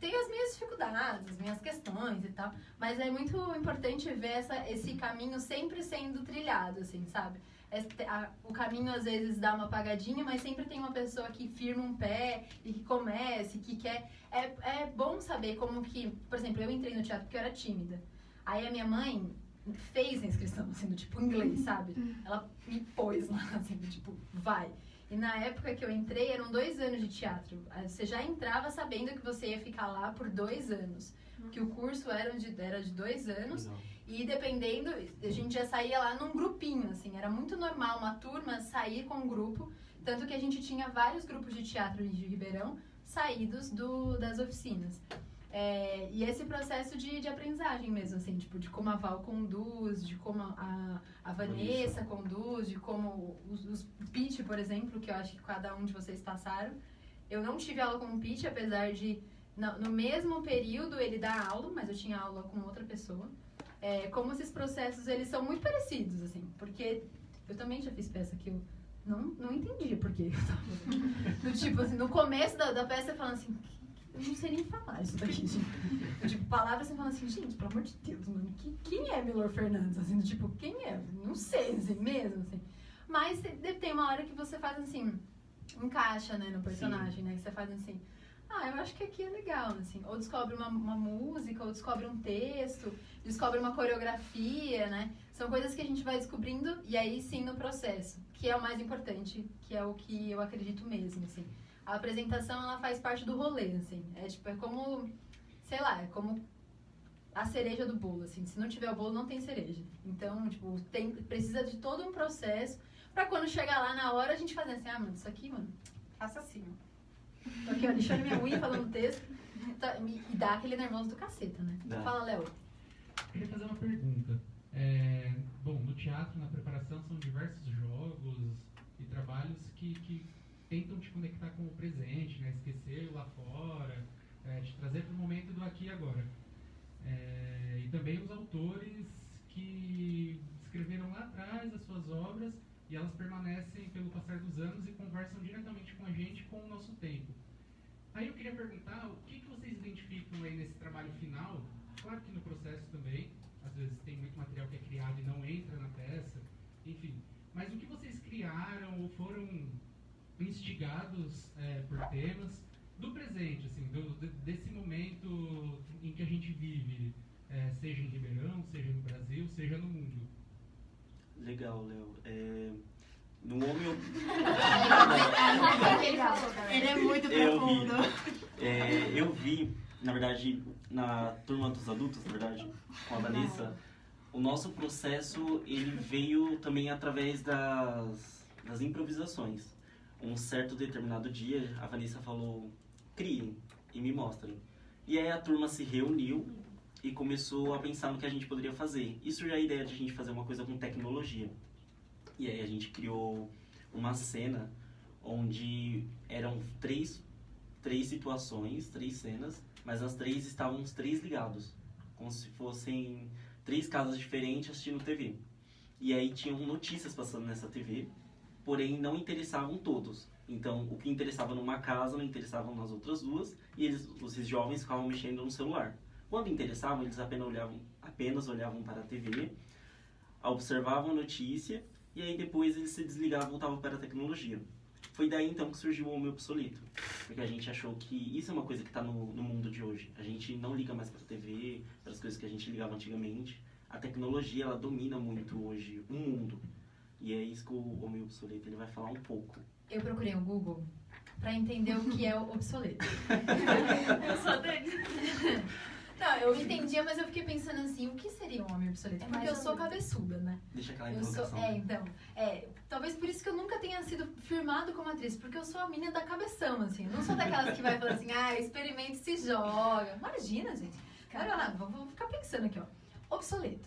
tenho as minhas dificuldades, as minhas questões e tal, mas é muito importante ver esse caminho sempre sendo trilhado, assim, sabe? O caminho às vezes dá uma apagadinha, mas sempre tem uma pessoa que firma um pé e que comece, que quer. É bom saber como que, por exemplo, eu entrei no teatro porque eu era tímida. Aí a minha mãe fez a inscrição, assim, do tipo inglês, sabe? Ela me pôs lá, assim, do tipo, vai. E na época que eu entrei, eram 2 anos de teatro. Você já entrava sabendo que você ia ficar lá por 2 anos. Que o curso era de 2 anos. Não. E dependendo, a gente já saía lá num grupinho, assim. Era muito normal uma turma sair com um grupo. Tanto que a gente tinha vários grupos de teatro de Ribeirão saídos das oficinas. E esse processo de aprendizagem mesmo, assim, tipo, de como a Val conduz, de como a Vanessa conduz, de como os pitch, por exemplo, que eu acho que cada um de vocês passaram. Eu não tive aula com o pitch, apesar de, no mesmo período, ele dar aula, mas eu tinha aula com outra pessoa. Como esses processos, eles são muito parecidos, assim, porque eu também já fiz peça que eu não entendia por que eu tava fazendo. Tipo assim, no começo da peça, eu falando assim, eu não sei nem falar isso daqui, gente. Tipo, palavras você fala assim, gente, pelo amor de Deus, mano, quem é Milor Fernandes? Assim, tipo, quem é? Não sei, assim, mesmo, assim. Mas tem uma hora que você faz assim, encaixa, né, no personagem, né? Que você faz assim, eu acho que aqui é legal, assim. Ou descobre uma música, ou descobre um texto, descobre uma coreografia, né? São coisas que a gente vai descobrindo, e aí sim no processo, que é o mais importante, que é o que eu acredito mesmo, assim. A apresentação, ela faz parte do rolê, assim. É como, sei lá, é como a cereja do bolo, assim. Se não tiver o bolo, não tem cereja. Então, tipo, precisa de todo um processo pra quando chegar lá na hora, a gente fazer assim, mano, isso aqui, mano, faça assim, ó. Tô aqui, ó, lixando minha unha, falando texto. E dá aquele nervoso do caceta, né? Dá. Fala, Léo. Eu queria fazer uma pergunta. Bom, no teatro, na preparação, são diversos jogos e trabalhos que tentam te conectar com o presente, né? Esquecer o lá fora, te trazer para o momento do aqui e agora. E também os autores que escreveram lá atrás as suas obras e elas permanecem pelo passar dos anos e conversam diretamente com a gente, com o nosso tempo. Aí eu queria perguntar o que vocês identificam aí nesse trabalho final, claro que no processo também, às vezes tem muito material que é criado e não entra na peça, enfim, mas o que vocês criaram ou foram instigados por temas do presente, assim, desse momento em que a gente vive, seja em Ribeirão, seja no Brasil, seja no mundo. Legal, Léo. No homem... Ele é muito Eu profundo. Eu vi, na verdade, na turma dos adultos, na verdade, com a Vanessa, o nosso processo, ele veio também através das improvisações. Um certo determinado dia, a Vanessa falou, criem e me mostrem. E aí a turma se reuniu e começou a pensar no que a gente poderia fazer. E surgiu a ideia de a gente fazer uma coisa com tecnologia. E aí a gente criou uma cena onde eram três situações, 3 cenas, mas as 3 estavam os 3 ligados, como se fossem 3 casas diferentes assistindo TV. E aí tinham notícias passando nessa TV, porém não interessavam todos. Então o que interessava numa casa não interessava nas outras 2, e esses jovens ficavam mexendo no celular. Quando interessavam, eles apenas olhavam para a TV, observavam a notícia, e aí depois eles se desligavam e voltavam para a tecnologia. Foi daí então que surgiu o Homem Obsoleto, porque a gente achou que isso é uma coisa que está no mundo de hoje. A gente não liga mais para a TV, para as coisas que a gente ligava antigamente. A tecnologia, ela domina muito hoje o mundo. E é isso que o Homem Obsoleto ele vai falar um pouco. Eu procurei no Google pra entender o que é o obsoleto. Eu sou dele. Não, eu entendia, mas eu fiquei pensando assim, o que seria um homem obsoleto? É Porque mais eu sou ou menos. cabeçuda, né? Deixa aquela Eu sou, interrogação. talvez por isso que eu nunca tenha sido firmado como atriz, porque eu sou a menina da cabeção, assim. Eu não sou daquelas que vai falar assim, experimenta e se joga. Imagina, gente. Cara, lá, vou ficar pensando aqui, ó. Obsoleto.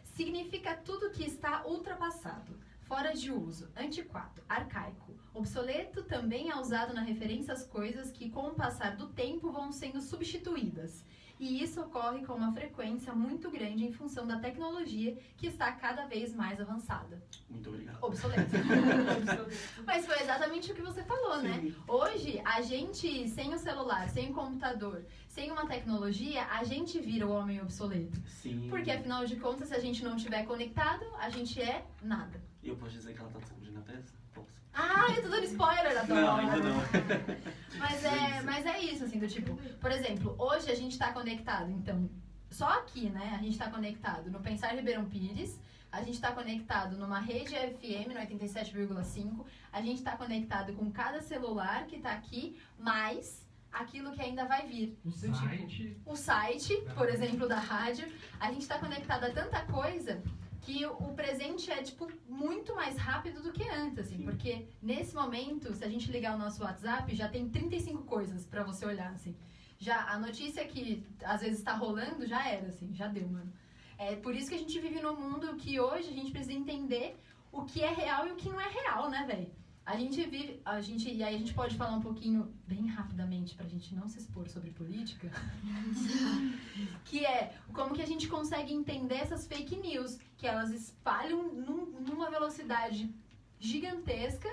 Significa tudo que está ultrapassado, fora de uso, antiquado, arcaico. Obsoleto também é usado na referência às coisas que, com o passar do tempo, vão sendo substituídas. E isso ocorre com uma frequência muito grande em função da tecnologia que está cada vez mais avançada. Muito obrigado. Obsoleto. Mas foi exatamente o que você falou, né? Sim. Hoje, a gente, sem o celular, sem o computador, sem uma tecnologia, a gente vira o homem obsoleto. Sim. Porque, afinal de contas, se a gente não estiver conectado, a gente é nada. E eu posso dizer que ela tá descobrindo a peça? Posso. Eu tô dando spoiler, adoro. Não, ainda não. Mas é isso, assim, do tipo... Por exemplo, hoje a gente tá conectado, então... Só aqui, né? A gente tá conectado no Pensar Ribeirão Pires, a gente tá conectado numa rede FM no 87,5, a gente tá conectado com cada celular que tá aqui, mais aquilo que ainda vai vir. O site, por exemplo, da rádio. A gente tá conectado a tanta coisa que o presente é, tipo, muito mais rápido do que antes, assim. Sim. Porque, nesse momento, se a gente ligar o nosso WhatsApp, já tem 35 coisas pra você olhar, assim. Já a notícia que, às vezes, tá rolando, já era, assim. Já deu, mano. É por isso que a gente vive num mundo que hoje a gente precisa entender o que é real e o que não é real, né, velho? A gente vive... E aí a gente pode falar um pouquinho, bem rapidamente, pra gente não se expor sobre política, que é como que a gente consegue entender essas fake news, que elas espalham numa velocidade gigantesca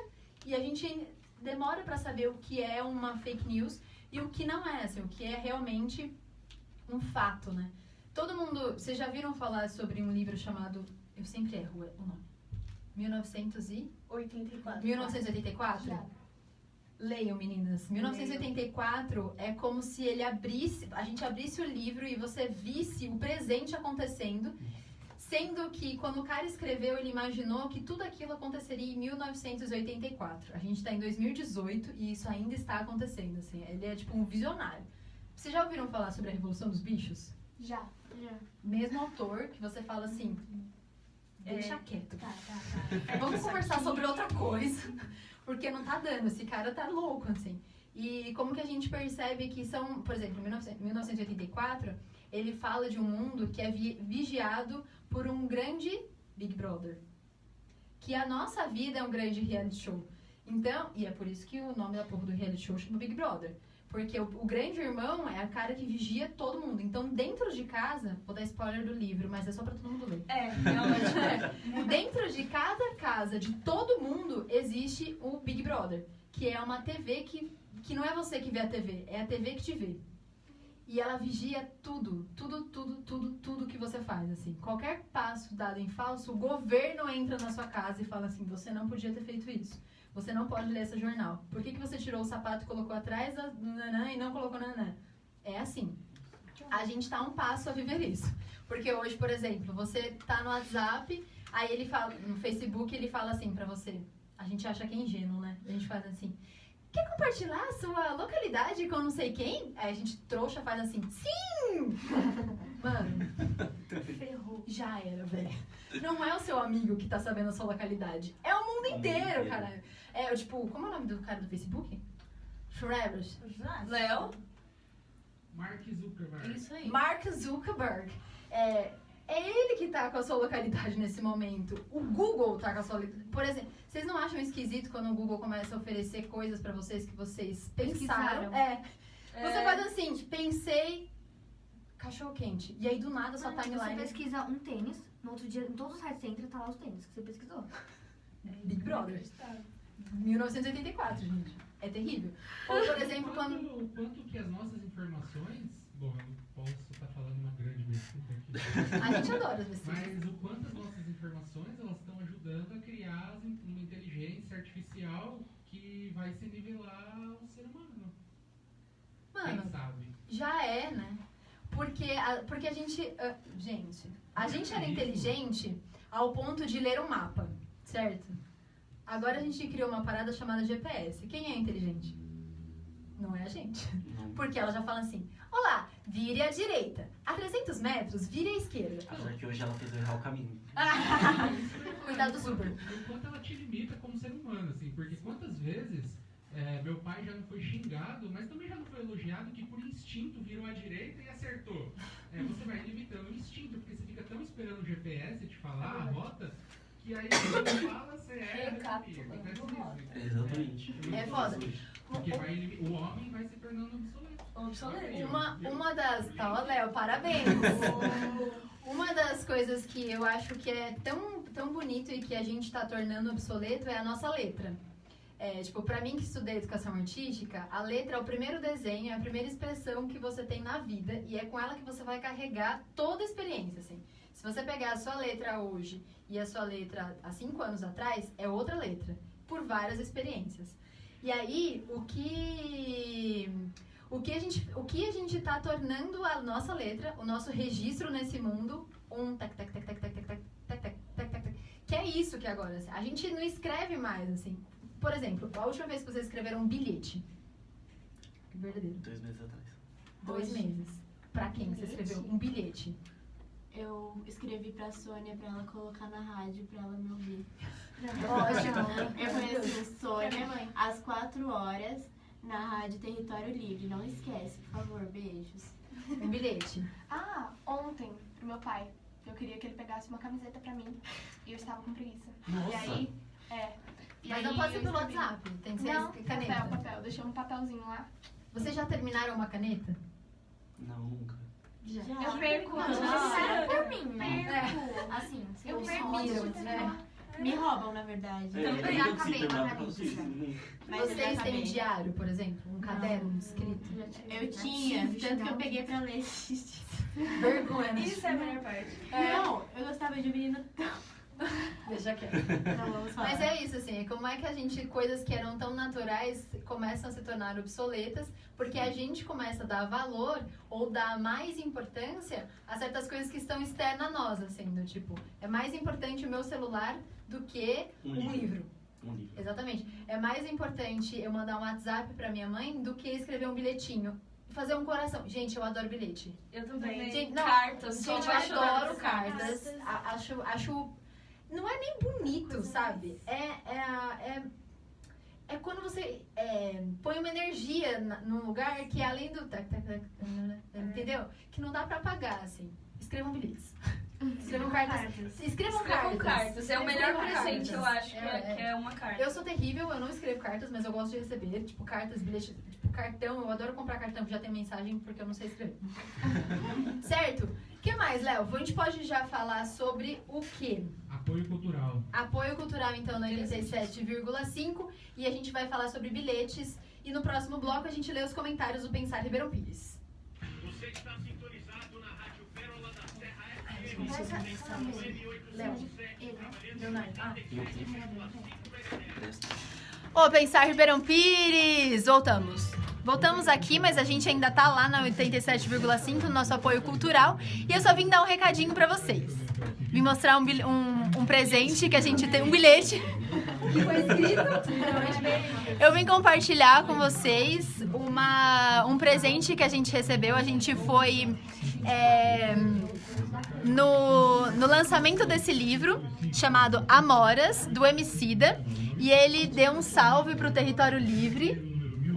e a gente demora pra saber o que é uma fake news e o que não é, assim, o que é realmente um fato, né? Todo mundo... Vocês já viram falar sobre um livro chamado... Eu sempre erro o nome. 1984? Já. Leiam, meninas. 1984 é como se ele abrisse... A gente abrisse o livro e você visse o presente acontecendo, sendo que quando o cara escreveu, ele imaginou que tudo aquilo aconteceria em 1984. A gente tá em 2018 e isso ainda está acontecendo, assim. Ele é tipo um visionário. Vocês já ouviram falar sobre a Revolução dos Bichos? Já. Mesmo autor, que você fala assim... Deixa quieto. Tá. Vamos conversar sobre outra coisa, porque não tá dando, esse cara tá louco, assim. E como que a gente percebe que são, por exemplo, 1984, ele fala de um mundo que é vigiado por um grande Big Brother. Que a nossa vida é um grande reality show. Então, e é por isso que o nome da porra do reality show chama Big Brother. Porque o grande irmão é a cara que vigia todo mundo. Então, dentro de casa, vou dar spoiler do livro, mas é só pra todo mundo ler. Realmente. Dentro de cada casa de todo mundo existe o Big Brother, que é uma TV que não é você que vê a TV, é a TV que te vê. E ela vigia tudo que você faz, assim. Qualquer passo dado em falso, o governo entra na sua casa e fala assim, você não podia ter feito isso. Você não pode ler esse jornal. Por que você tirou o sapato e colocou atrás do nanã e não colocou nanã? É assim. A gente tá um passo a viver isso. Porque hoje, por exemplo, você tá no WhatsApp, Aí ele fala, no Facebook, ele fala assim pra você. A gente acha que é ingênuo, né? A gente faz assim. Quer compartilhar a sua localidade com não sei quem? Aí a gente trouxa faz assim. Sim! Mano, Ferrou. já era, velho. Não é o seu amigo que tá sabendo a sua localidade. É o mundo inteiro, caralho. É, tipo, como é o nome do cara do Facebook? Shrebbers. Léo? Mark Zuckerberg. Isso aí. Mark Zuckerberg. É ele que tá com a sua localidade nesse momento. O Google tá com a sua... Por exemplo, vocês não acham esquisito quando o Google começa a oferecer coisas pra vocês que vocês pensaram? Pesquisaram. Você faz assim, pensei... Cachorro quente. E aí, do nada, sua Mano, você timeline... pesquisa um tênis, no outro dia, em todos os sites que você entra, tá lá os tênis que você pesquisou. Big Brother. 1984, gente. É terrível. Ou, por exemplo, quando... O quanto que as nossas informações... Bom, eu não posso estar falando uma grande besteira aqui. A gente adora as pessoas. Mas o quanto as nossas informações, elas estão ajudando a criar uma inteligência artificial que vai se nivelar ao ser humano. Mano, Quem sabe? já é, né? Porque a gente... a gente era inteligente ao ponto de ler um mapa, certo? Agora a gente criou uma parada chamada GPS. Quem é inteligente? Não é a gente. Porque ela já fala assim, olá, vire à direita. A 300 metros, vire à esquerda. Apesar que hoje ela fez eu errar o caminho. Cuidado super. E o quanto ela te limita como ser humano, assim. Porque quantas vezes meu pai já não foi xingado, mas também já não foi elogiado, que por instinto virou à direita e acertou. Você vai limitando o instinto, porque você fica tão esperando o GPS te falar a rota, que aí você fala, você erra. Recapitulando Acontece rota. isso. Exatamente. É foda. Porque o homem vai se tornando obsoleto. Obsoleto. Uma das... Tá, ó, Léo, parabéns. Uma das coisas que eu acho que é tão bonito e que a gente tá tornando obsoleto é a nossa letra. Tipo, pra mim que estudei educação artística, a letra é o primeiro desenho, é a primeira expressão que você tem na vida e é com ela que você vai carregar toda a experiência, assim. Se você pegar a sua letra hoje e a sua letra há 5 anos atrás, é outra letra, por várias experiências. E aí, o que a gente tá tornando a nossa letra, o nosso registro nesse mundo, um tac tac tac tac tac tac tac tac tac tac tac tac, que é isso que agora, assim, a gente não escreve mais, assim. Por exemplo, a última vez que vocês escreveram um bilhete. Verdadeiro. 2 meses atrás. 2 meses. Pra quem você escreveu um bilhete? Eu escrevi pra Sônia pra ela colocar na rádio pra ela me ouvir. Ótimo. Eu falei assim, Pra minha Sônia, mãe. às 4 horas, na rádio Território Livre. Não esquece, por favor, beijos. Um bilhete. Ah, ontem, pro meu pai, eu queria que ele pegasse uma camiseta pra mim e eu estava com preguiça. Nossa. E aí, E Mas aí não pode ser eu pelo escrevi. WhatsApp, tem que ser Não, caneta. papel. Deixei um papelzinho lá. Vocês já terminaram uma caneta? Não, nunca. Já. Eu perco. Não, Não, por mim, né? perco. Assim, Eu eu perco perco. antes de terminar. Me roubam, na verdade. Eu já nunca acabei consegui uma terminar por caneta, causa disso, já. nunca. Mas eu já Vocês têm acabei. diário, por exemplo? Um caderno escrito? Eu tinha, tanto que eu peguei pra ler esses dias. Vergonha, né? Isso é a melhor parte. Não, eu gostava de um menino tão... Deixa quieto. Não, vamos falar. Mas é isso, assim, como é que a gente, coisas que eram tão naturais começam a se tornar obsoletas, porque a gente começa a dar valor ou dar mais importância a certas coisas que estão externas a nós, assim, do tipo, é mais importante o meu celular do que Um um livro. Um livro. Exatamente. É mais importante eu mandar um WhatsApp pra minha mãe do que escrever um bilhetinho. Fazer um coração. Gente, eu adoro bilhete. Eu também. Gente, não, Cartas, sou Gente, eu apaixonada adoro por cartas. Acho. Não é nem bonito, sabe? É quando você põe uma energia num lugar que é além do. Entendeu? Que não dá pra apagar, assim. Escrevam bilhetes. Escrevam cartas. Escrevam Escrevam cartas. cartas. É o melhor Escrevam presente, eu cartas. acho, que é uma carta. Eu sou terrível, eu não escrevo cartas, mas eu gosto de receber, tipo, cartas, bilhetes, tipo, cartão. Eu adoro comprar cartão que já tem mensagem, porque eu não sei escrever. Certo? O que mais, Léo? A gente pode já falar sobre o quê? Apoio cultural. Apoio cultural, então, na 87,5. E a gente vai falar sobre bilhetes. E no próximo bloco a gente lê os comentários do Pensar Ribeirão Pires. Você está sintonizado na Rádio Pérola da Serra Léo, Leonardo. Presta. Ô, Pensar Ribeirão Pires! Voltamos aqui, mas a gente ainda tá lá na 87,5 no nosso apoio cultural. E eu só vim dar um recadinho pra vocês. Vim mostrar um presente que a gente tem, um bilhete que foi escrito. Eu vim compartilhar com vocês um presente que a gente recebeu. A gente foi no lançamento desse livro chamado Amoras, do Emicida, e ele deu um salve pro Território Livre.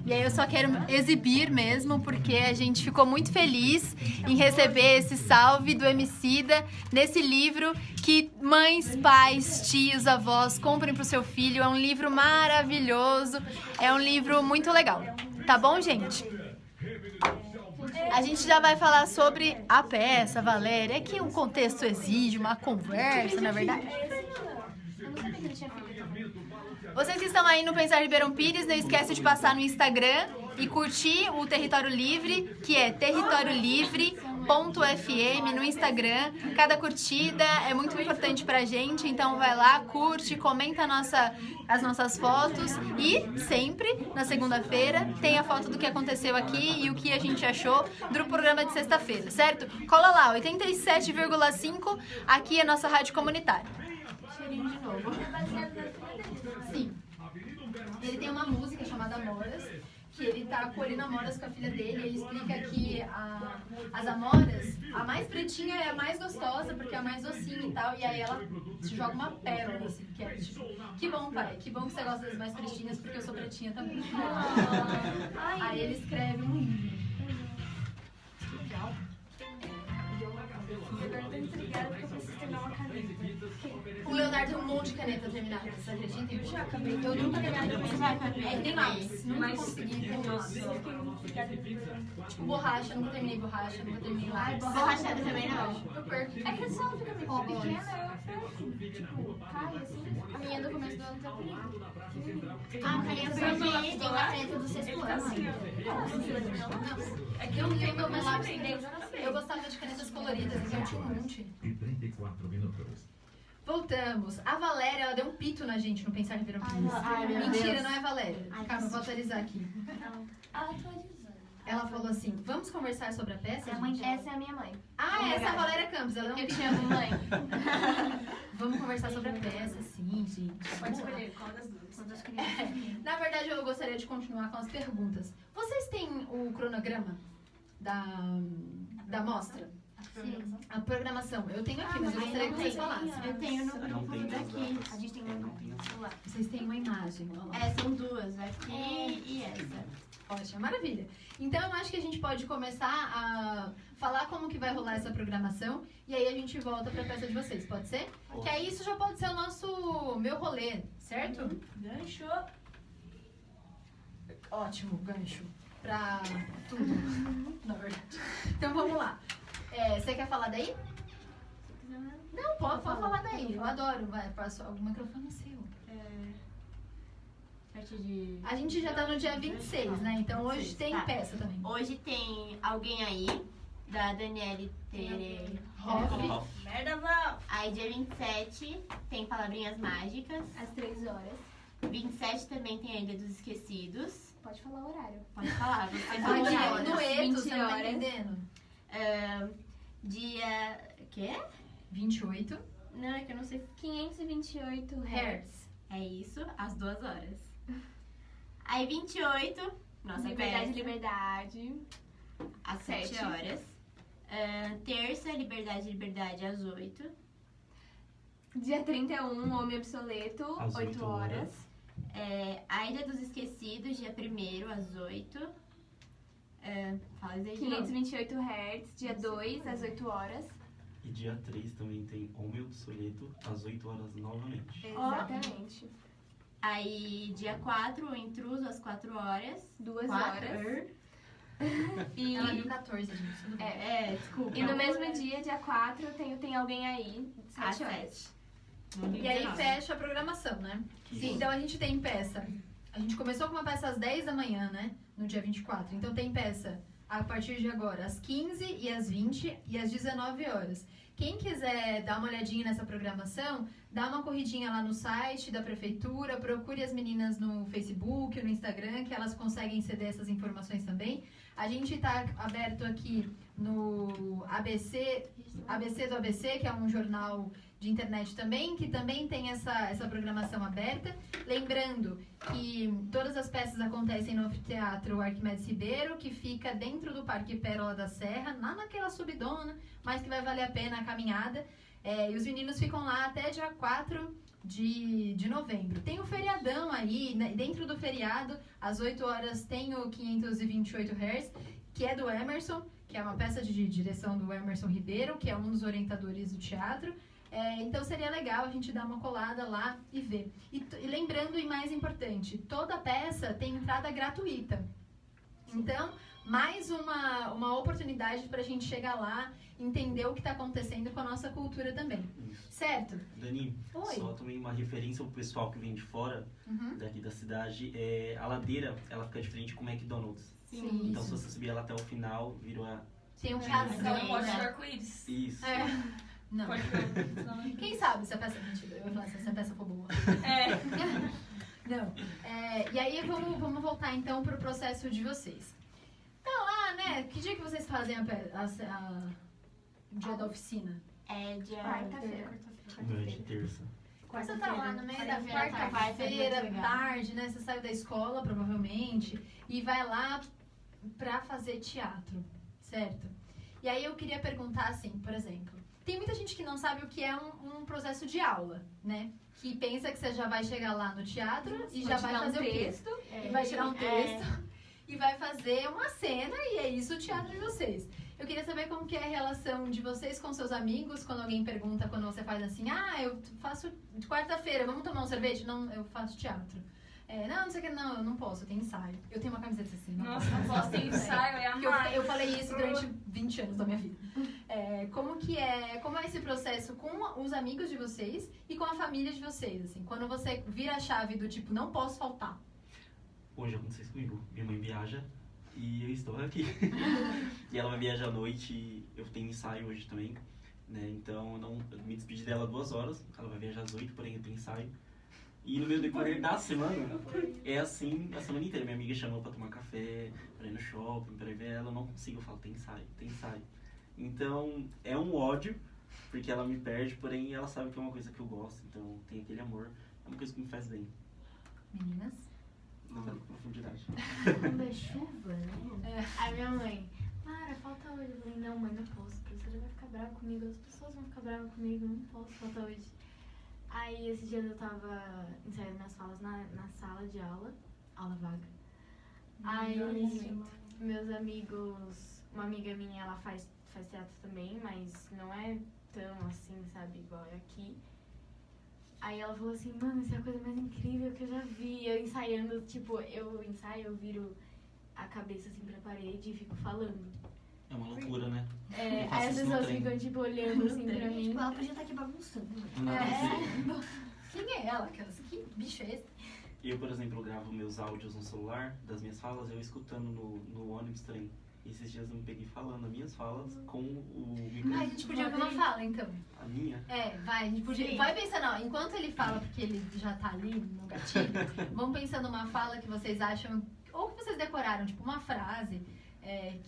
E aí eu só quero exibir mesmo, porque a gente ficou muito feliz em receber esse salve do Emicida nesse livro que mães, pais, tios, avós comprem pro seu filho. É um livro maravilhoso, é um livro muito legal. Tá bom, gente? A gente já vai falar sobre a peça, Valéria. É que o contexto exige uma conversa, na verdade. Vocês que estão aí no Pensar Ribeirão Pires, não esquece de passar no Instagram e curtir o Território Livre, que é territoriolivre.fm no Instagram. Cada curtida é muito importante pra gente, então vai lá, curte, comenta as nossas fotos e sempre, na segunda-feira, tem a foto do que aconteceu aqui e o que a gente achou do programa de sexta-feira, certo? Cola lá, 87,5, aqui é a nossa rádio comunitária. Cheirinho de novo. Sim. Ele tem uma música chamada Amoras, que ele tá colhendo amoras com a filha dele. Ele explica que as amoras, a mais pretinha é a mais gostosa, porque é a mais docinha e tal. E aí ela te joga uma pérola, assim, que é tipo, que bom, pai, que bom que você gosta das mais pretinhas, porque eu sou pretinha também. Aí ele escreve um livro. Legal. O Leonardo tem um monte de caneta terminada, você acredita? Eu já acabei. Eu nunca terminei de pensar. Tem lápis, nunca consegui ter lápis. Tipo, borracha, nunca terminei borracha, nunca terminei lápis. Borrachada também não. Eu perco. É que só fica muito pequena, eu perco. Tipo, cai assim. A minha do começo do ano tá comigo. Ah, caneta pra mim tem uma caneta do sexto ano. É que eu lembro meu lápis dentro. Eu gostava de canetas coloridas, então eu tinha um monte. E 34 minutos. Voltamos. A Valéria, ela deu um pito na gente no Pensar Ribeirão Pires. Mentira, não é Valéria. Calma, eu vou atualizar aqui. Ela falou assim, vamos conversar sobre a peça? Gente? Essa é a minha mãe. Ah, essa é a Valéria Campos, ela não Eu te amo, mãe. Vamos conversar sobre a peça, sim, gente. Pode escolher qual das duas. Na verdade, eu gostaria de continuar com as perguntas. Vocês têm o cronograma da mostra? Sim. A programação. Eu tenho aqui, mas eu gostaria que vocês falassem. Eu tenho no Não tem grupo daqui. datas. A gente tem Não tem as celular. Vocês têm uma imagem. Ó lá. São duas, aqui e essa. Ótimo, maravilha. Então eu acho que a gente pode começar a falar como que vai rolar essa programação e aí a gente volta pra peça de vocês, pode ser? Que aí isso já pode ser o meu rolê, certo? Gancho. Ótimo, gancho. Pra tudo, na verdade. Então vamos lá. Você quer falar daí? Não, pode falar daí. Eu adoro. Vai, o microfone é seu. A gente já tá no dia 26, né? Então hoje tem Tá. peça também. Hoje tem Alguém Aí, da Daniele Tere Hoff. Merda, Val. Aí dia 27 tem Palavrinhas Mágicas. Às 3 horas. 27 também tem A Ilha dos Esquecidos. Pode falar o horário. Pode falar, você Ai, fala o que horário. dueto, você não tá 20 horas. entendendo? Dia... Quê? 28 Não, é que eu não sei. 528 Hz. Hertz. É isso, às 2 horas. Aí 28, nossa Liberdade, peça, liberdade. às 7 7. horas. Terça, Liberdade, às 8. Dia 31, Homem Obsoleto, Às 8 8 horas. A Ilha dos Esquecidos, dia 1º, às 8. Fala isso aí de novo. 528 Hz, dia 2, às 8 horas. E dia 3 também tem Homem Obsoleto, às 8 horas novamente. Exatamente. Aí, dia 4, O Intruso, às 4 horas. 2 4 horas. E, Ela viu 14, gente. Tudo bem. Desculpa. e no mesmo dia, dia 4, tem Alguém Aí, às 7 horas. 7. E aí fecha a programação, né? Sim. Então a gente tem peça. A gente começou com uma peça às 10 da manhã, né? No dia 24. Então tem peça a partir de agora às 15 e às 20 e às 19 horas. Quem quiser dar uma olhadinha nessa programação, dá uma corridinha lá no site da prefeitura, procure as meninas no Facebook, no Instagram, que elas conseguem ceder essas informações também. A gente tá aberto aqui no ABC do ABC, que é um jornal de internet também, que também tem essa programação aberta. Lembrando que todas as peças acontecem no Anfiteatro Arquimedes Ribeiro, que fica dentro do Parque Pérola da Serra, lá naquela subidona, mas que vai valer a pena a caminhada. E os meninos ficam lá até dia 4 de novembro. Tem o feriadão aí, né? Dentro do feriado, às 8 horas, tem o 528 Hz, que é do Emerson, que é uma peça de direção do Emerson Ribeiro, que é um dos orientadores do teatro. Então seria legal a gente dar uma colada lá e ver. E lembrando, e mais importante, toda peça tem entrada gratuita. Então, mais uma oportunidade para a gente chegar lá, entender o que está acontecendo com a nossa cultura também. Isso. Certo? Dani, Oi. só também uma referência pro pessoal que vem de fora, Uhum. daqui da cidade, a ladeira, ela fica de frente com o McDonald's. Sim. Então se você subir ela até o final, virou a... Tem um Então casal. pode ser arco-íris. Isso. Não. Pode ver. Não. Quem sabe se a peça... Mentira, eu ia falar se a peça for boa. Não. E aí vamos voltar então pro processo de vocês. Então lá, né? Que dia que vocês fazem o dia da oficina? É dia Quarta-feira. Meu é de terça. Você tá lá no meio da Quarta-feira, quarta-feira, tarde, tarde, né? Você saiu da escola, provavelmente, e vai lá pra fazer teatro, certo? E aí eu queria perguntar assim, por exemplo, tem muita gente que não sabe o que é um processo de aula, né? Que pensa que você já vai chegar lá no teatro e já vai fazer o quê? E vai tirar um texto e vai fazer uma cena e é isso o teatro de vocês. Eu queria saber como que é a relação de vocês com seus amigos, quando alguém pergunta, quando você faz assim, eu faço de quarta-feira, vamos tomar um sorvete? Não, eu faço teatro. Não sei o que, não, eu não posso, eu tenho ensaio. Eu tenho uma camiseta assim, não Nossa, não posso ter ensaio, é porque amar. eu falei isso durante 20 anos da minha vida. Como é esse processo com os amigos de vocês e com a família de vocês, assim? Quando você vira a chave do tipo, não posso faltar. Hoje aconteceu isso comigo. Minha mãe viaja e eu estou aqui. E ela vai viajar à noite e eu tenho ensaio hoje também, né? Então eu me despedi dela 2 horas. Ela vai viajar às 8, porém eu tenho ensaio. E no meu decorrer da semana, é assim a semana inteira. Minha amiga chamou pra tomar café, pra ir no shopping, pra ir ver ela. Eu não consigo, eu falo, tem ensaio, tem ensaio. Então é um ódio, porque ela me perde, porém ela sabe que é uma coisa que eu gosto. Então tem aquele amor, é uma coisa que me faz bem. Meninas? Não vai com profundidade. Quando é chuva, né? Aí minha mãe, Mara, falta hoje. Eu falei, não, mãe, não posso. A professora vai ficar brava comigo, as pessoas vão ficar bravas comigo, eu não posso faltar hoje. Aí esses dias eu tava ensaiando minhas falas na sala de aula vaga. Aí meus amigos, uma amiga minha, ela faz teatro também, mas não é tão assim, sabe, igual é aqui. Aí ela falou assim, mano, isso é a coisa mais incrível que eu já vi. Eu ensaiando, tipo, eu ensaio, eu viro a cabeça assim pra parede e fico falando. É uma loucura, né? Aí Eu faço as isso no pessoas trem. ficam, tipo, olhando assim pra mim. Tipo, ela podia estar aqui bagunçando. Quem é ela? Que bicho é esse? Eu, por exemplo, gravo meus áudios no celular, das minhas falas, eu escutando no ônibus trem. E esses dias eu me peguei falando as minhas falas com o A microfone. gente podia ver uma fala, então. A minha? Vai, a gente podia. Sim. Vai pensando, ó, enquanto ele fala, porque ele já tá ali no gatilho, vamos pensando uma fala que vocês acham, ou que vocês decoraram, tipo uma frase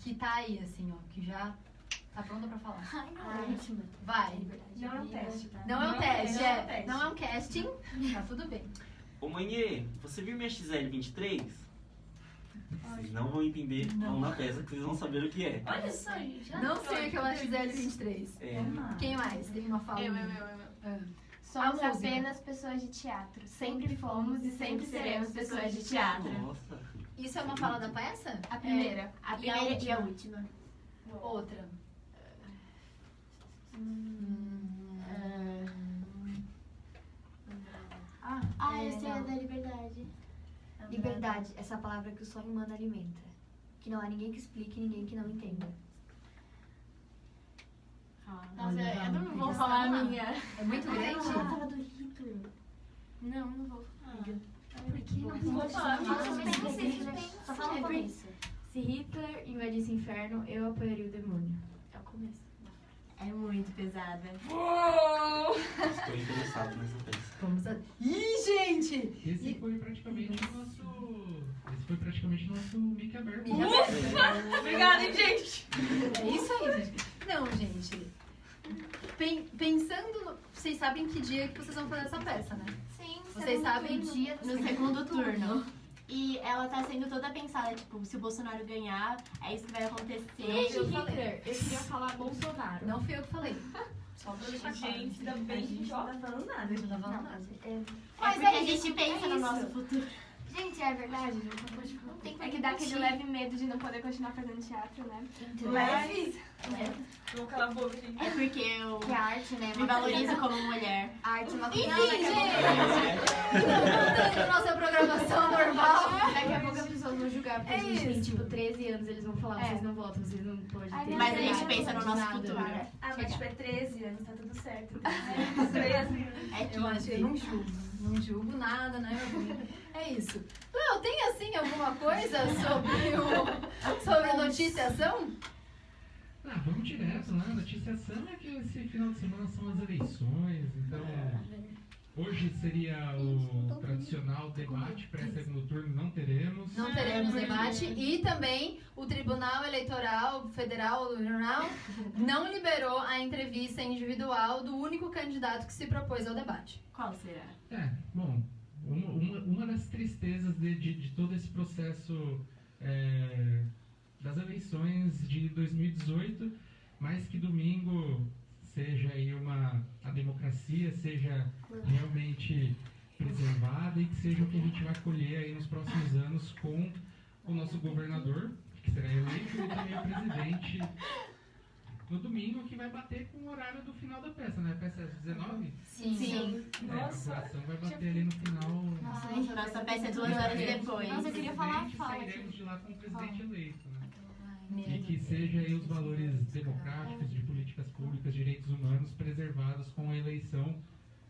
que tá aí, assim, ó, que já tá pronta pra falar. Vai. Não é um teste, tá? Não é um teste, não é um teste. não é um casting, tá tudo bem. Ô Manhê, você viu minha XL23? Vocês não vão entender, vão na peça que vocês vão saber o que é. Olha só, gente. Não sei o que é o XL23. É, Quem mais? Tem uma fala? Eu. Somos A música. apenas pessoas de teatro. Sempre fomos e sempre seremos pessoas de teatro. nossa. Isso é uma fala da peça? A primeira. A primeira e a última. Outra. Eu sei a da liberdade. Liberdade, essa palavra que o sonho humano alimenta. Que não há ninguém que explique, ninguém que não entenda. Nossa, eu não vou falar a minha. É muito grande? Fala do Hitler. Não vou falar. Por que não Vou falar. Só fala no começo. Se Hitler invadisse o inferno, eu apoiaria o demônio. É o começo. É muito pesada. Estou interessado nessa peça. Vamos a... Ih, gente! Esse foi praticamente o nosso. Esse Esse foi praticamente nosso mic aberto. Obrigada, hein, gente? É isso aí, gente. Não, gente. Pensando no... Vocês sabem que dia que vocês vão fazer essa peça, né? Sim, Vocês sabem dia No segundo turno. E ela tá sendo toda pensada, tipo, se o Bolsonaro ganhar, é isso que vai acontecer. Eu queria falar Bolsonaro. Não fui eu que falei. Só pra deixar claro. Gente, ainda bem que a gente não tá falando nada. A gente não tá falando nada. Mas é que a gente pensa no nosso futuro. Gente, é verdade. Não tem é que dá aquele leve medo de não poder continuar fazendo teatro, né? Leve. Vou calar a boca, gente. É porque eu Que a arte, né? me valorizo como mulher. A arte é uma Enfim, coisa. gente! Voltando à nossa programação normal. Daqui a pouco as pessoas vão julgar, porque É a gente tem isso. tipo 13 anos, eles vão falar, vocês não votam, vocês não podem Ai, ter. meu Mas a Deus. gente pensa no nosso Nada. futuro. Ah, mas tipo, é 13 anos, tá tudo certo. 13 anos. É Eu acho que eu 15. não julgo. Não julgo nada, né, meu filho? É isso. Léo, tem assim alguma coisa sobre noticiação? Ah, vamos direto, né? A noticiação é que esse final de semana são as eleições, então hoje seria o tradicional debate pré-segundo turno, não teremos. Não teremos debate. E também o Tribunal Eleitoral Federal não liberou a entrevista individual do único candidato que se propôs ao debate. Qual será? Bom, uma das tristezas de todo esse processo das eleições de 2018, mas que domingo seja aí a democracia seja realmente preservada e que seja o que a gente vai colher aí nos próximos anos com o nosso governador, que será eleito, e também o presidente no domingo, que vai bater com o horário do final da peça, né? A peça é às 19? Sim. A apuração vai bater ali no final. Nossa peça é 2 horas depois. Nossa, eu queria falar a Presidente, fala. sairemos de lá com o presidente eleito, né? E Mesmo. que seja aí os valores democráticos, de políticas públicas, direitos humanos preservados com a eleição,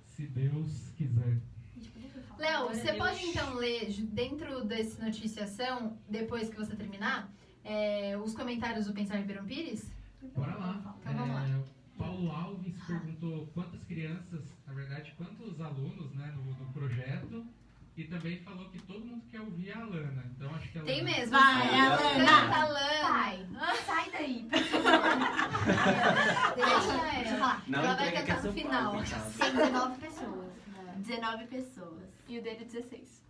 se Deus quiser. Léo, você pode então ler dentro desse noticiação, depois que você terminar, os comentários do Pensar Ribeirão Pires? Bora lá. Então vamos lá. Paulo Alves perguntou quantas crianças, na verdade, quantos alunos, né, no projeto, e também falou que todo mundo quer ouvir a Alana. Então acho que ela Tem mesmo. Vai, Canta Alana! Alana. Pai, sai daí. Deixa ela. Não, Ela vai entrega que é cantar no seu final. pai, coitado. Tem 19 pessoas. 19 pessoas. E o dele 16.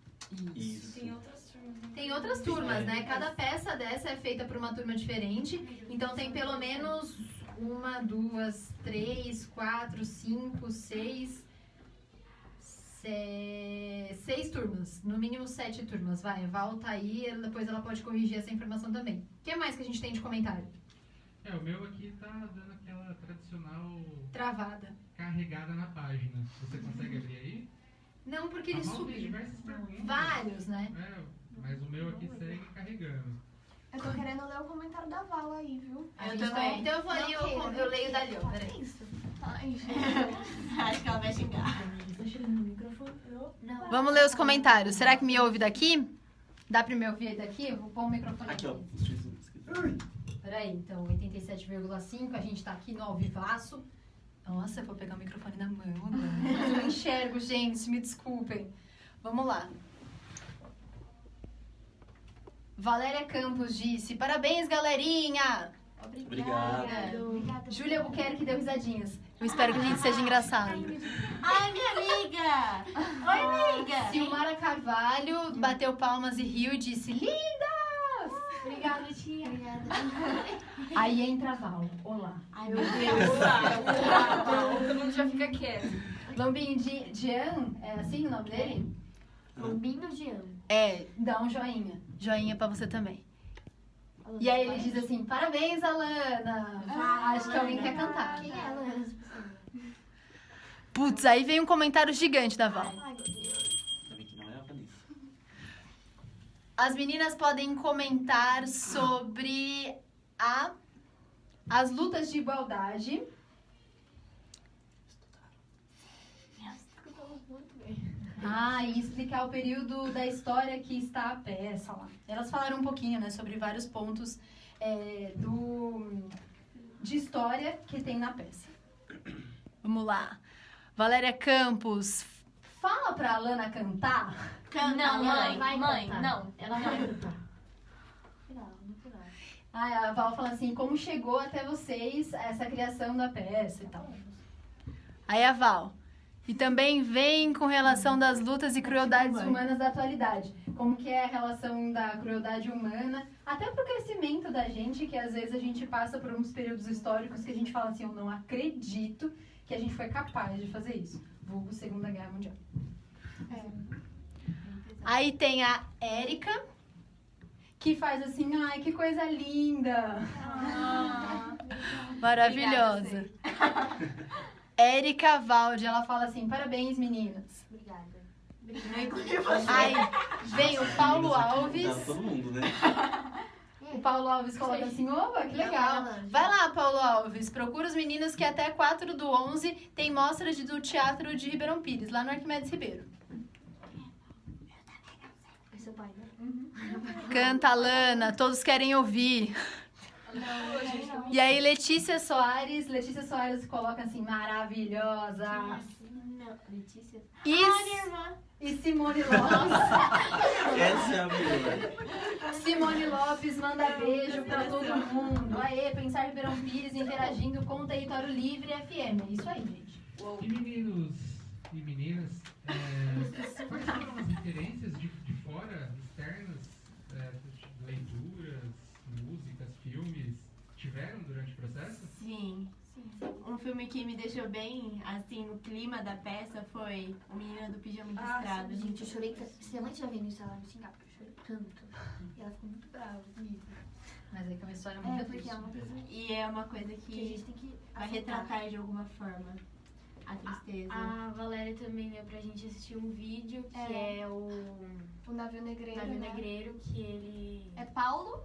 Isso. Tem outras turmas. Tem outras turmas, né? Cada peça dessa é feita por uma turma diferente. Então tem pelo menos 1, 2, 3, 4, 5, 6 turmas. No mínimo 7 turmas. Vai, volta aí, depois ela pode corrigir essa informação também. O que mais que a gente tem de comentário? o meu aqui tá dando aquela tradicional Travada. carregada na página. Você consegue abrir aí? Não, porque ele A Val tem subiu. diversas perguntas. Vários, né? Mas o meu aqui segue carregando. Eu tô querendo ler o comentário da Val aí, viu? Eu também. Então eu vou ali, eu leio da Lio, peraí. Isso. Ai, Acho que ela vai xingar. Tá chegando no microfone? Não. Vamos ler os comentários. Será que me ouve daqui? Dá pra me ouvir daqui? Eu vou pôr o microfone Aqui, aqui. ó. Peraí, então 87,5, a gente tá aqui no Alvivaço. Nossa, eu vou pegar o microfone na mão agora. Eu não enxergo, gente, me desculpem. Vamos lá. Valéria Campos disse: parabéns, galerinha! Obrigado. obrigada. Júlia Albuquerque deu risadinhas. Eu espero que a gente seja engraçado. Ai, minha amiga! Oi, amiga! Silmara Carvalho bateu palmas e riu e disse: lindas! Obrigada, tia. Aí entra a Val. Olá. Ai, meu Deus! Todo mundo já fica quieto. Lambin Dian, é assim o nome dele? Lombinho de ano. Dá um joinha. Joinha pra você também. E aí ele diz assim: parabéns, Alana! Acho que alguém quer cantar. Quem é ela? Putz, aí vem um comentário gigante da Val. Ai, meu Deus. Também que não é a Vanessa. As meninas podem comentar sobre as lutas de igualdade. E explicar o período da história que está a peça lá. Elas falaram um pouquinho, né, sobre vários pontos de história que tem na peça. Vamos lá. Valéria Campos fala pra Alana cantar. Canta, Não, mãe. mãe, cantar. não. Ela vai cantar. No final. Aí a Val fala assim, como chegou até vocês essa criação da peça e tal. Aí a Val, e também vem com relação das lutas e crueldades humanas da atualidade. Como que é a relação da crueldade humana, até pro crescimento da gente, que às vezes a gente passa por uns períodos históricos que a gente fala assim, eu não acredito que a gente foi capaz de fazer isso. Vulgo Segunda Guerra Mundial. Aí tem a Érica, que faz assim, ai, que coisa linda. Maravilhosa. Érica Valde, ela fala assim, parabéns, meninas. Obrigada. Aí vem o Paulo Alves. Tá todo mundo, né? O Paulo Alves coloca assim, opa, que legal. Vai lá, Paulo Alves, procura os meninos que até 4/11 tem mostra do Teatro de Ribeirão Pires, lá no Arquimedes Ribeiro. Esse é o pai, né? Canta, Alana, todos querem ouvir. E aí, Letícia Soares coloca assim, maravilhosa. Não, Letícia. E Simone Lopes. Essa é a melhor. Simone Lopes manda beijo pra todo mundo. Aê, pensar Ribeirão Pires interagindo com o Território Livre FM. É isso aí, gente. E meninos e meninas, quais foram as referências de fora, externas, leituras, músicas, filmes, tiveram durante o processo? Sim. Um filme que me deixou bem, assim, no clima da peça foi O Menino do Pijama Listrado. Gente, eu chorei tanto. Se a mãe estiver vendo isso, ela vai me xingar, porque eu chorei tanto. E ela ficou muito brava comigo. Mas é que é uma história muito Porque triste. é uma coisa E é uma coisa que a que gente tem que vai aceitar. retratar de alguma forma a tristeza. A Valéria também deu pra gente assistir um vídeo que é o O Navio Negreiro, Navio né? Negreiro, que ele... É Paulo?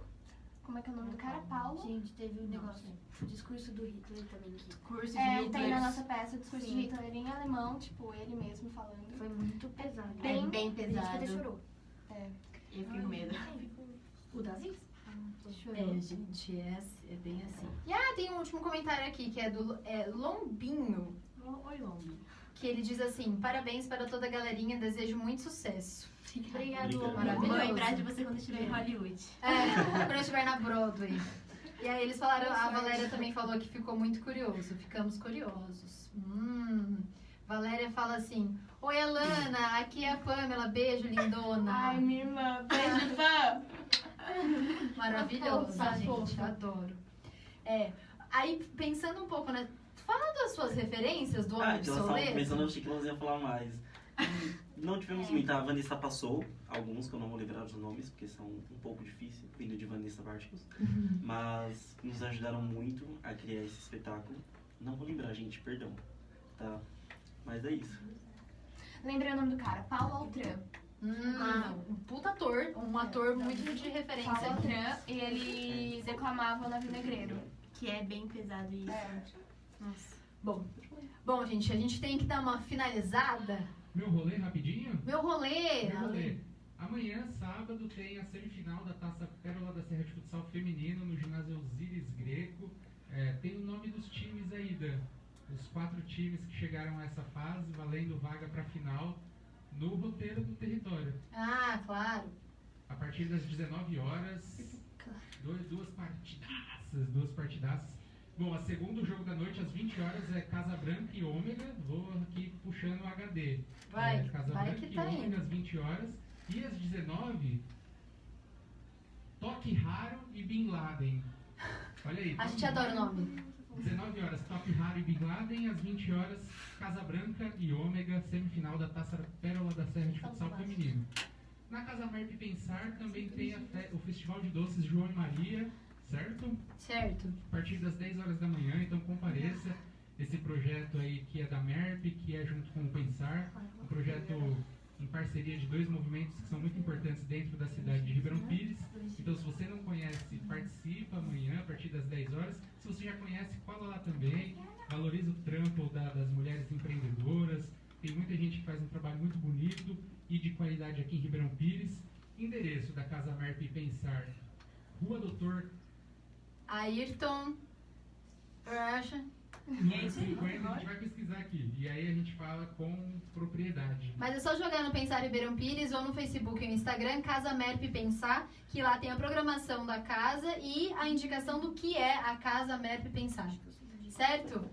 Como é que é o nome do cara? Paulo? Gente, teve um negócio. O discurso do Hitler também que Curso de É, Hitler. tem na nossa peça o discurso Sim. de Hitler em alemão, tipo, ele mesmo falando. foi muito pesado. É bem A gente pesado. até chorou. Eu fico com medo. O Davi? É, gente, é bem assim. E tem um último comentário aqui, que é do Lombinho. Oi, Lombinho. Que ele diz assim, parabéns para toda a galerinha, desejo muito sucesso. Obrigada, Obrigado. Maravilhoso. Vou lembrar de você quando estiver em Hollywood. Quando eu estiver na Broadway. E aí eles falaram, a Valéria também falou que ficou muito curioso. Ficamos curiosos. Valéria fala assim, oi Alana, aqui é a Pamela, beijo lindona. Ai, minha irmã, beijo, Pam. Maravilhoso, Tá gente, fofa. adoro. Aí pensando um pouco, né, fala das suas referências do Homem Que de elas estavam Soleto. pensando, eu achei que elas iam falar mais. Não tivemos muita. A Vanessa passou, alguns que eu não vou lembrar os nomes, porque são um pouco difíceis, vindo de Vanessa Barticos. Mas nos ajudaram muito a criar esse espetáculo. Não vou lembrar, gente, perdão. Tá? Mas é isso. Lembrei o nome do cara, Paulo Altran. Um puta ator, um ator muito de referência. Paulo Altran, e ele declamava o Navio Negreiro. Que é bem pesado isso. Nossa. Bom, gente, a gente tem que dar uma finalizada. Meu rolê rapidinho? Meu rolê. Meu rolê. Amanhã, sábado, tem a semifinal da Taça Pérola da Serra de Futsal Feminino no ginásio Osíris Greco. Tem o nome dos times aí, Dan. Os 4 times que chegaram a essa fase, valendo vaga para a final no roteiro do território. Ah, claro. A partir das 19 horas, duas partidaças. Bom, a segundo jogo da noite, às 20 horas, é Casa Branca e Ômega. Vou aqui puxando o HD. Casa vai Branca que e tá Ômega indo. às 20 horas. E às 19, Toque Raro e Bin Laden. Olha aí. A gente adora o nome. 19 horas, Toque Raro e Bin Laden. Às 20 horas, Casa Branca e Ômega, semifinal da Taça Pérola da Serra de Futsal Feminino. Na Casa Merp Pensar também tem o Festival de Doces João e Maria, certo? Certo. A partir das 10 horas da manhã, então compareça. Esse projeto aí que é da MERP, que é junto com o Pensar, um projeto em parceria de 2 movimentos que são muito importantes dentro da cidade de Ribeirão Pires. Então, se você não conhece, participa amanhã, a partir das 10 horas. Se você já conhece, cola lá também. Valoriza o trampo das mulheres empreendedoras. Tem muita gente que faz um trabalho muito bonito e de qualidade aqui em Ribeirão Pires. Endereço da Casa MERP Pensar, Rua Doutor Ayrton Rocha. número 50, a gente vai pesquisar aqui. E E aí a gente fala com propriedade. Mas é só jogar no Pensar Ribeirão Pires ou no Facebook e no Instagram, Casa Merp Pensar, que lá tem a programação da casa e a indicação do que é a Casa Merp Pensar. Certo?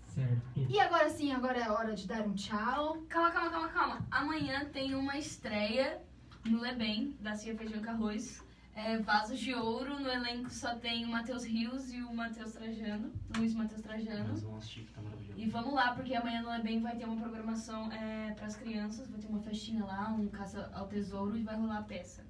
Certo. E agora sim, agora é hora de dar um tchau. Calma. Amanhã tem uma estreia no Lebem, da Cia Feijão com Arroz. Vasos de Ouro. No elenco só tem o Matheus Rios e o Matheus Trajano. Luiz Matheus Trajano. Nós vamos assistir, que tá maravilhoso. E vamos lá, porque amanhã no Lebem vai ter uma programação para as crianças. Vai ter uma festinha lá, um caça ao tesouro e vai rolar a peça.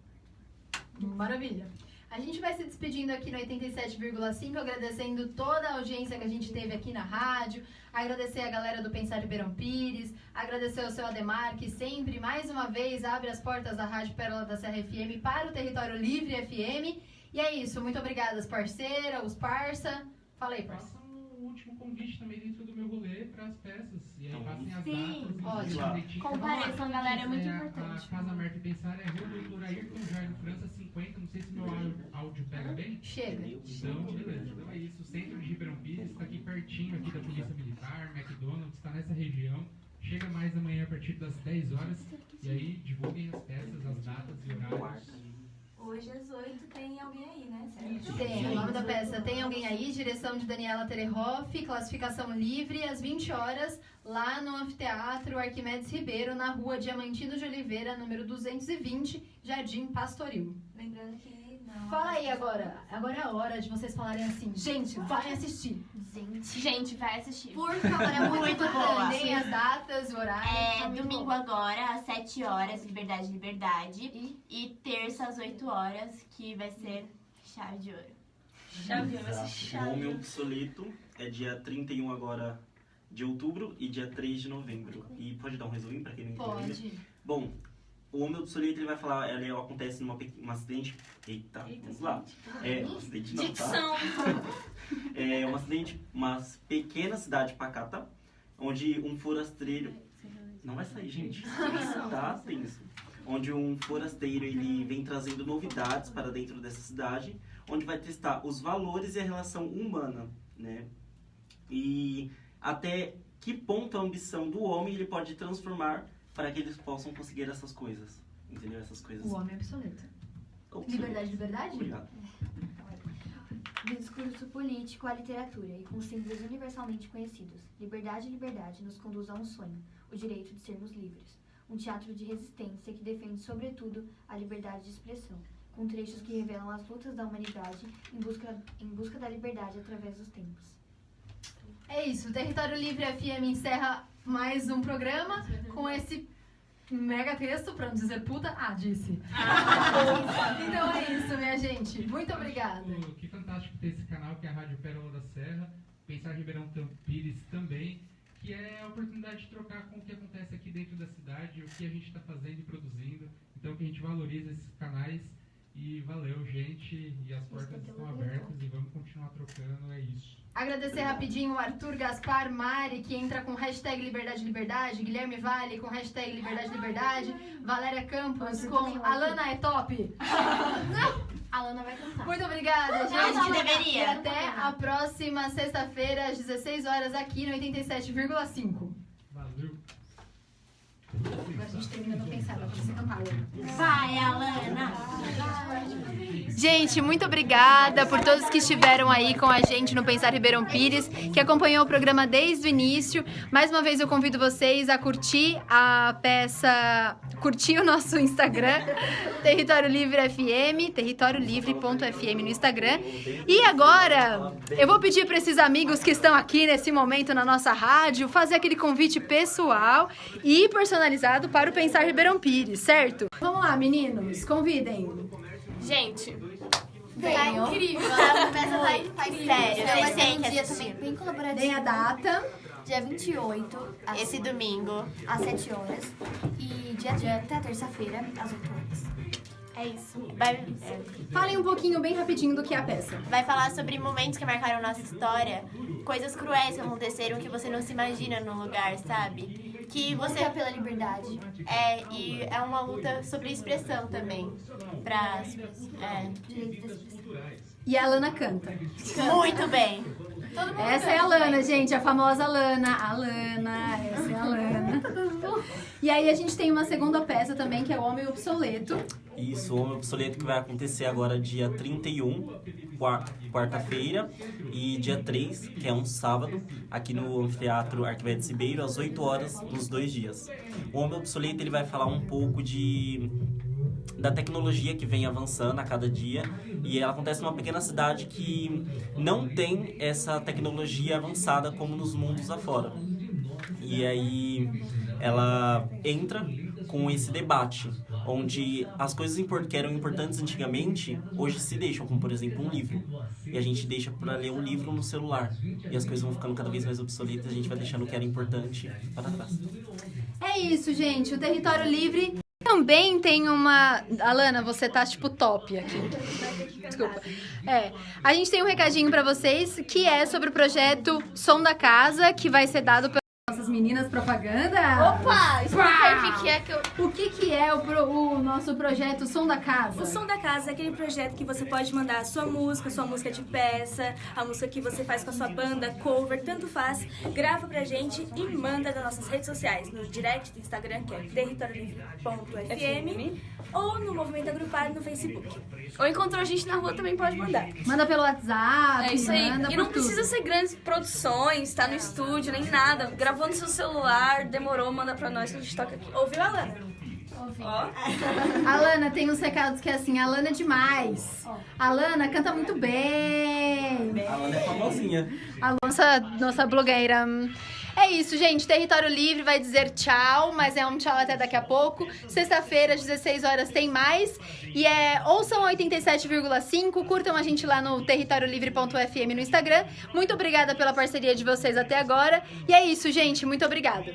Maravilha. A gente vai se despedindo aqui no 87,5, agradecendo toda a audiência que a gente teve aqui na rádio, agradecer a galera do Pensar Ribeirão Pires, agradecer ao seu Ademar, que sempre, mais uma vez, abre as portas da Rádio Pérola da Serra FM para o Território Livre FM. E é isso, muito obrigada, as parceiras, os parça. Fala aí, parça. Façam o último convite também dentro do meu rolê para as peças. E aí passem as Sim, datas. ótimo. Compareçam, galera, é muito A importante. Casa Merp Pensar é Rua Doutor Ayrton Jardim França 50. Não sei se meu áudio pega bem. Chega. Então, beleza. Então é isso. O centro de Ribeirão Pires está aqui pertinho aqui da Polícia Militar, McDonald's, está nessa região. Chega mais amanhã a partir das 10 horas. E aí divulguem as peças, as datas e horários. Hoje às 8 tem alguém aí, né? Certo? Tem, o nome da peça Tem Alguém Aí, direção de Daniela Terehoff, classificação livre, às 20 horas, lá no Anfiteatro Arquimedes Ribeiro, na rua Diamantino de Oliveira, número 220, Jardim Pastoril. Lembrando que não. Fala aí agora. Agora é a hora de vocês falarem assim, gente, vai assistir. Gente, vai assistir. Por favor, é muito boa. Tem as datas, o horário. tá muito Domingo bom. agora, às 7 horas, Liberdade. E terça, às 8 horas, que vai ser Chave de Ouro. Chave de Ouro, vai ser Exato. chave O de Homem ouro. Obsoleto é dia 31 agora de outubro e dia 3 de novembro. E pode dar um resuminho pra quem não entendeu ainda? Pode. Bom, o Homem Obsoleto ele vai falar, ele acontece num acidente. Eita, vamos lá. Um acidente não, tá? Dicção. É um acidente, uma pequena cidade pacata, onde um forasteiro. Não vai sair, gente. Tá tenso. Onde um forasteiro ele vem trazendo novidades para dentro dessa cidade, onde vai testar os valores e a relação humana, né? E até que ponto a ambição do homem ele pode transformar para que eles possam conseguir essas coisas. Entendeu? Essas coisas. O homem obsoleto. obsoletas. Liberdade? Obrigado. Do discurso político à literatura e com símbolos universalmente conhecidos. Liberdade, nos conduz a um sonho, o direito de sermos livres. Um teatro de resistência que defende, sobretudo, a liberdade de expressão, com trechos que revelam as lutas da humanidade em busca da liberdade através dos tempos. É isso, o Território Livre FM encerra mais um programa com esse mega texto, pra não dizer puta. Disse. Então é isso, minha gente. Muito obrigada. Que fantástico ter esse canal que é a Rádio Pérola da Serra, Pensar Ribeirão Pires também, que é a oportunidade de trocar com o que acontece aqui dentro da cidade, o que a gente está fazendo e produzindo. Então que a gente valorize esses canais e valeu, gente, e as portas estão abertas e vamos continuar trocando, é isso. Agradecer rapidinho o Arthur Gaspar Mari, que entra com hashtag Liberdade, Guilherme Vale com hashtag Liberdade, Valéria Campos com Alana é top. A Lana vai cantar. Muito obrigada, gente. Acho que deveria. E até a próxima sexta-feira, às 16 horas, aqui no 87,5. Valeu. Agora a gente termina no pensar, pra você cantar. Vai, Alana! Gente, muito obrigada por todos que estiveram aí com a gente no Pensar Ribeirão Pires, que acompanhou o programa desde o início. Mais uma vez eu convido vocês a curtir a peça, curtir o nosso Instagram, Território Livre FM, territoriolivre.fm no Instagram. E agora, eu vou pedir para esses amigos que estão aqui nesse momento na nossa rádio, fazer aquele convite pessoal e personalizado para o Pensar Ribeirão Pires, certo? Vamos lá, meninos, convidem. Gente, Tá incrível. A peça tá sério. Vocês têm que dia assistir. também bem colaborativo. Tem a data. Dia 28, Esse domingo. às 7 horas. E dia 30, terça-feira, às 8 horas. É isso. Falem um pouquinho, bem rapidinho, do que é a peça. Vai falar sobre momentos que marcaram nossa história, coisas cruéis que aconteceram que você não se imagina no lugar, sabe? Que você Luta pela liberdade. e é uma luta sobre expressão também. Direito de expressão. E a Lana canta. Muito bem. Essa é a Lana, gente, a famosa Lana. A Lana, essa E aí a gente tem uma segunda peça também, que é o Homem Obsoleto. Isso, o Homem Obsoleto que vai acontecer agora dia 31, quarta-feira, e dia 3, que é um sábado, aqui no Anfiteatro Arquimedes Ribeiro, às 8 horas, nos 2 dias. O Homem Obsoleto ele vai falar um pouco da tecnologia que vem avançando a cada dia, e ela acontece numa pequena cidade que não tem essa tecnologia avançada como nos mundos afora. E aí ela entra com esse debate, onde as coisas que eram importantes antigamente, hoje se deixam, como por exemplo um livro. E a gente deixa para ler um livro no celular. E as coisas vão ficando cada vez mais obsoletas, a gente vai deixando o que era importante para trás. É isso, gente. O Território Livre também tem uma... Alana, você tá tipo top aqui. Desculpa. A gente tem um recadinho pra vocês, que é sobre o projeto Som da Casa, que vai ser dado pelas nossas meninas propaganda. Opa! Explica aí o que é que eu... O que é o nosso projeto Som da Casa? O Som da Casa é aquele projeto que você pode mandar a sua música de peça, a música que você faz com a sua banda, cover, tanto faz, grava pra gente e manda nas nossas redes sociais, no direct do Instagram, que é territoriolivre.fm, ou no Movimento Agrupado no Facebook. Ou encontrou a gente na rua também pode mandar. Manda pelo WhatsApp, É isso aí. manda E não por precisa tudo. ser grandes produções, tá no estúdio, nem nada. Gravou no seu celular, demorou, manda pra nós que a gente toca aqui. Ouviu, Alana? Ó. A Lana tem uns recados que é assim, a Lana é demais. A Lana canta muito bem. A Lana é famosinha. A nossa blogueira. É isso, gente. Território Livre vai dizer tchau, mas é um tchau até daqui a pouco. Sexta-feira, às 16 horas, tem mais. E ouçam 87,5, curtam a gente lá no territoriolivre.fm no Instagram. Muito obrigada pela parceria de vocês até agora. E é isso, gente. Muito obrigada.